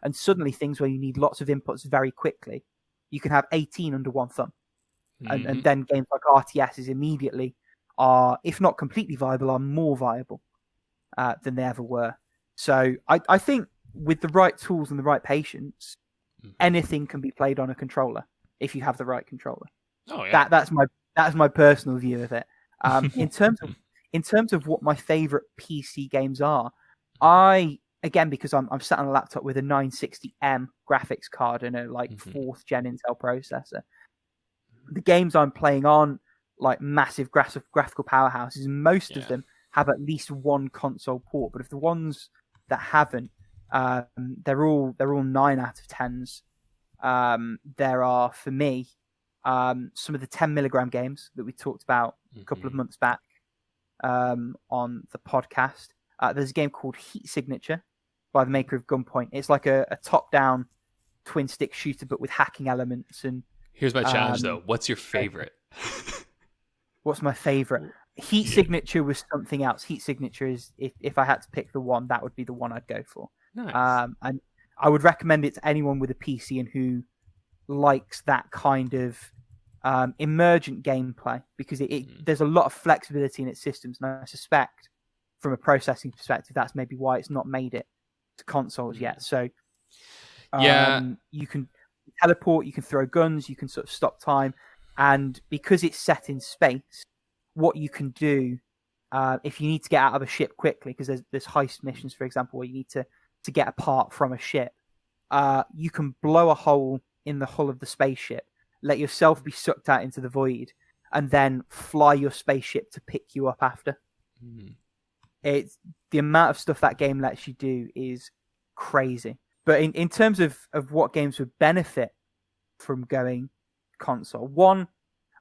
And suddenly things where you need lots of inputs very quickly, you can have 18 under one thumb. And then games like RTSs immediately are, if not completely viable, are more viable than they ever were. So I think with the right tools and the right patience, anything can be played on a controller if you have the right controller. Oh yeah, that's my personal view of it. In terms of what my favorite PC games are, because I'm sat on a laptop with a 960M graphics card and a like 4th gen Intel processor, the games I'm playing on like massive graphical powerhouses, most of them have at least one console port. But if the ones that haven't, they're all 9 out of 10s. There are, for me, some of the 10 milligram games that we talked about a couple of months back on the podcast. There's a game called Heat Signature by the maker of Gunpoint. It's like a top-down twin stick shooter, but with hacking elements. And here's my challenge, though. What's your favorite? What's my favorite? Heat Signature was something else. Heat Signature is, if I had to pick the one, that would be the one I'd go for. Nice. And I would recommend it to anyone with a PC and who likes that kind of emergent gameplay, because there's a lot of flexibility in its systems, and I suspect from a processing perspective that's maybe why it's not made it to consoles yet. So Yeah. you can teleport, you can throw guns, you can sort of stop time, and because it's set in space, what you can do if you need to get out of a ship quickly, because there's heist missions, for example, where you need to get a part from a ship, you can blow a hole in the hull of the spaceship, let yourself be sucked out into the void, and then fly your spaceship to pick you up after. It's the amount of stuff that game lets you do is crazy. But in terms of what games would benefit from going console, one,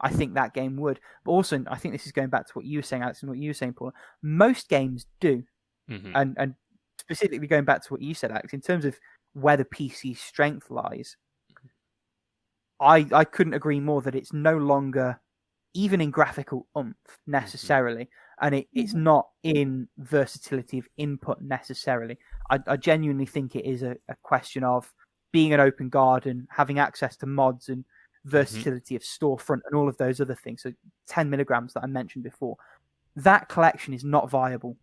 I think that game would. But also, I think this is going back to what you were saying, Alex, and what you were saying, Paula. Most games do. And specifically going back to what you said, Alex, in terms of where the PC's strength lies, I couldn't agree more that it's no longer even in graphical oomph necessarily, and it's not in versatility of input necessarily. I genuinely think it is a question of being an open garden, having access to mods and versatility of storefront and all of those other things. So 10 milligrams that I mentioned before, that collection is not viable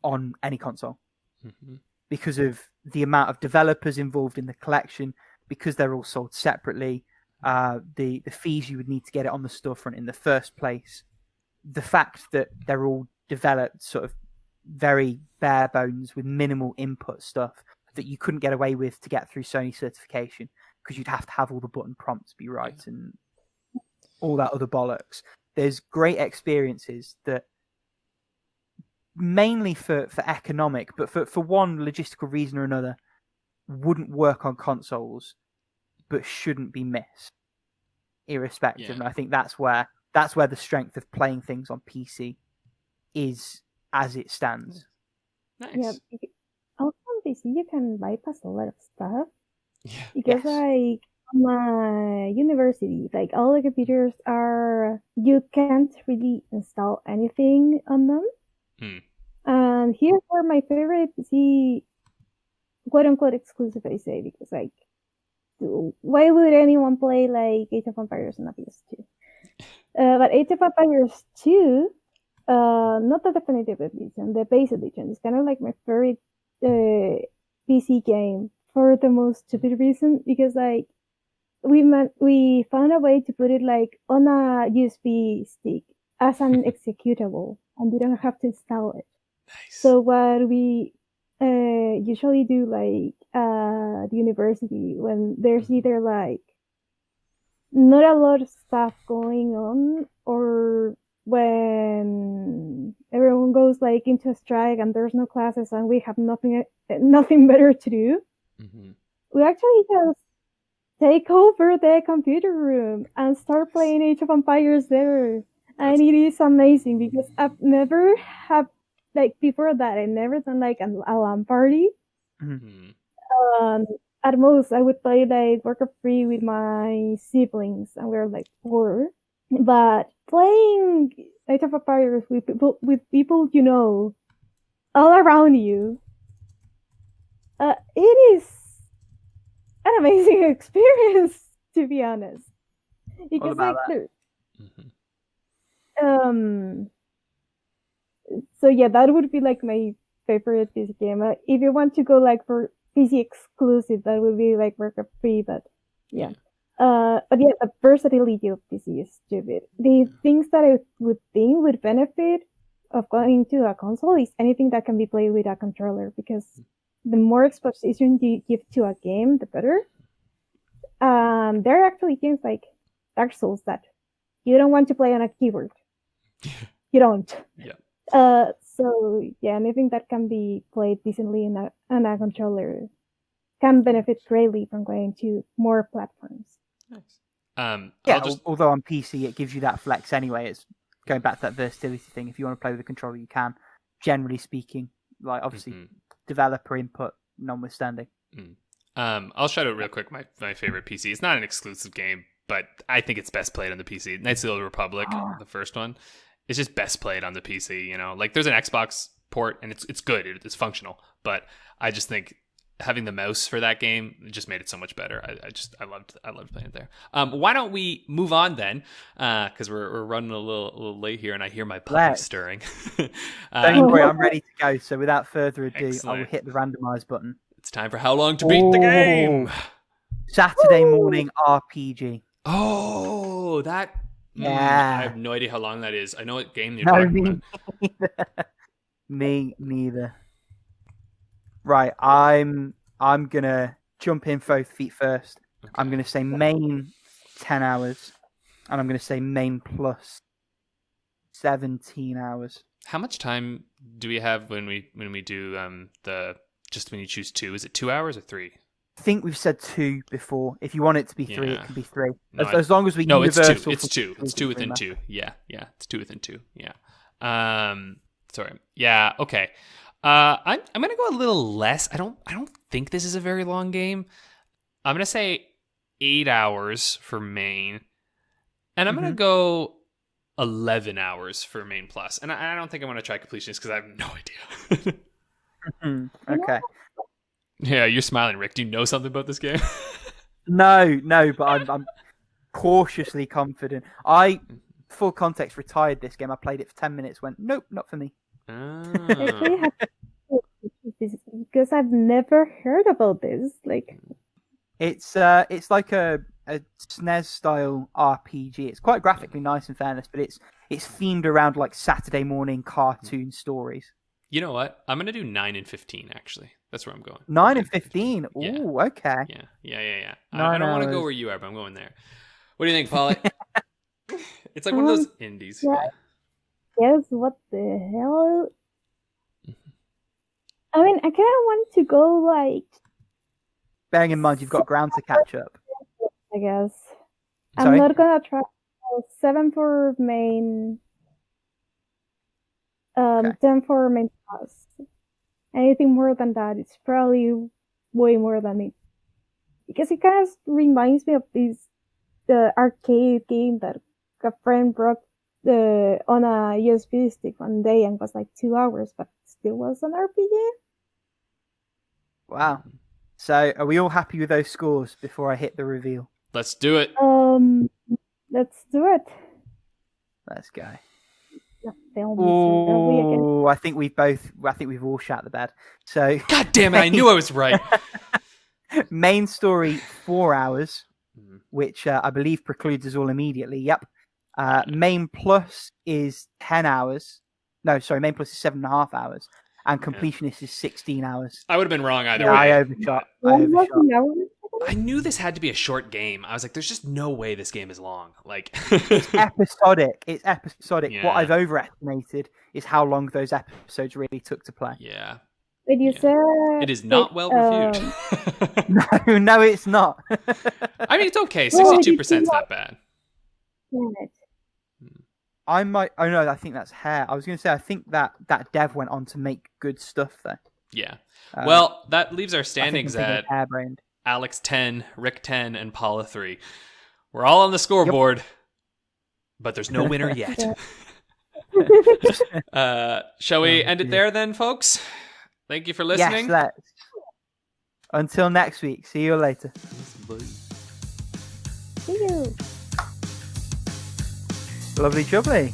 on any console because of the amount of developers involved in the collection, because they're all sold separately, the fees you would need to get it on the storefront in the first place, the fact that they're all developed sort of very bare bones with minimal input stuff that you couldn't get away with to get through Sony certification, because you'd have to have all the button prompts be right and all that other bollocks. There's great experiences that mainly for economic, but for one logistical reason or another, wouldn't work on consoles, but shouldn't be missed, irrespective. And I think that's where the strength of playing things on PC is as it stands. Nice. Yeah, also on PC you can bypass a lot of stuff. Yeah. Because like my university, like all the computers you can't really install anything on them. And here's where my favorite PC, quote unquote exclusive, I say, because like, why would anyone play like Age of Empires on a PS2? But Age of Empires 2, not the definitive edition, the base edition, is kind of like my favorite PC game for the most stupid reason, because like we found a way to put it like on a USB stick as an executable, and we don't have to install it. Nice. So what we usually do, like at university, when there's either like not a lot of stuff going on, or when everyone goes like into a strike and there's no classes and we have nothing better to do, we actually just take over the computer room and start playing Age of Empires there. And it is amazing, because I've never have, like before that, I never done like a LAN party. At most, I would play like Warcraft 3 with my siblings, and we were like 4. But playing Age of Empires with people you know, all around you, it is an amazing experience, to be honest. Because like so yeah, that would be like my favorite PC game. If you want to go like for PC exclusive, that would be like Warcraft 3, but yeah. But yeah, the versatility of PC is stupid. The things that I would think would benefit of going to a console is anything that can be played with a controller, because the more exposition you give to a game, the better. There are actually games like Dark Souls that you don't want to play on a keyboard. You don't. Yeah. So yeah, anything that can be played decently on a controller can benefit greatly from going to more platforms. Nice. Although on PC it gives you that flex anyway. It's going back to that versatility thing. If you want to play with a controller, you can. Generally speaking, like obviously developer input notwithstanding. I'll shout out real quick my favorite PC. It's not an exclusive game, but I think it's best played on the PC. Knights of the Old Republic, the first one, it's just best played on the PC. You know, like there's an Xbox port and it's good, it's functional, but I just think having the mouse for that game just made it so much better. I loved playing it there. Why don't we move on then? Because we're running a little late here, and I hear my puppy stirring. Don't worry, I'm ready to go. So without further ado, Excellent. I will hit the randomize button. It's time for How Long to Beat the Game. Saturday morning RPG. Oh, that. Yeah. I have no idea how long that is. I know what game you're talking about. Me neither. Right, I'm gonna jump in both feet first. Okay. I'm gonna say main 10 hours, and I'm gonna say main plus 17 hours. How much time do we have when we do when you choose 2? Is it 2 hours or 3? I think we've said 2 before. If you want it to be 3, it can be 3. No, as long as we No, universal. It's 2. It's 2 within 2. Yeah. It's 2 within 2. Yeah. Sorry. Yeah. Okay. I'm gonna go a little less. I don't think this is a very long game. I'm gonna say 8 hours for main, and I'm gonna go 11 hours for main plus. And I don't think I'm gonna try completionist because I have no idea. Okay. Yeah, you're smiling, Rick. Do you know something about this game? No, but I'm cautiously confident. Full context, retired this game. I played it for 10 minutes. Went, nope, not for me. Oh. Because I've never heard about this. Like, it's like a SNES style RPG. It's quite graphically nice, in fairness, but it's themed around like Saturday morning cartoon stories. You know what? I'm gonna do 9 and 15. Actually, that's where I'm going. 9 and 15. Ooh, yeah. Okay. Yeah. I don't want to go where you are, but I'm going there. What do you think, Paula? It's like one of those indies. Yeah. Yes. What the hell? I mean, I kind of want to go like. Bearing in mind you've got ground to catch up. I guess. Sorry? I'm not gonna try 7 for main. 10 for main plus. Anything more than that, it's probably way more than it. Because it kind of reminds me of the arcade game that a friend brought on a USB stick one day and was like 2 hours, but still was an RPG. Wow. So, are we all happy with those scores before I hit the reveal? Let's do it. Let's do it. Let's go. Oh, I think we've all shat the bed. So, God damn it! I knew I was right. Main story 4 hours, which I believe precludes us all immediately. Yep. Main plus is 10 hours. No, sorry, main plus is 7.5 hours, and completionist is 16 hours. I would have been wrong either way. I overshot. I knew this had to be a short game. I was like, there's just no way this game is long. Like, it's episodic. Yeah. What I've overestimated is how long those episodes really took to play. Yeah. But you said it is not well reviewed. No, it's not. I mean, it's okay. 62% is not bad. I might. Oh no, I think that's hair. I was going to say I think that dev went on to make good stuff though. Yeah. Well, that leaves our standings at hairbrained. Alex 10, Rick 10, and Paula 3. We're all on the scoreboard, but there's no winner yet. Shall we end it there then, folks? Thank you for listening. Yes, let's. Until next week. See you later. See you. Lovely jubbly.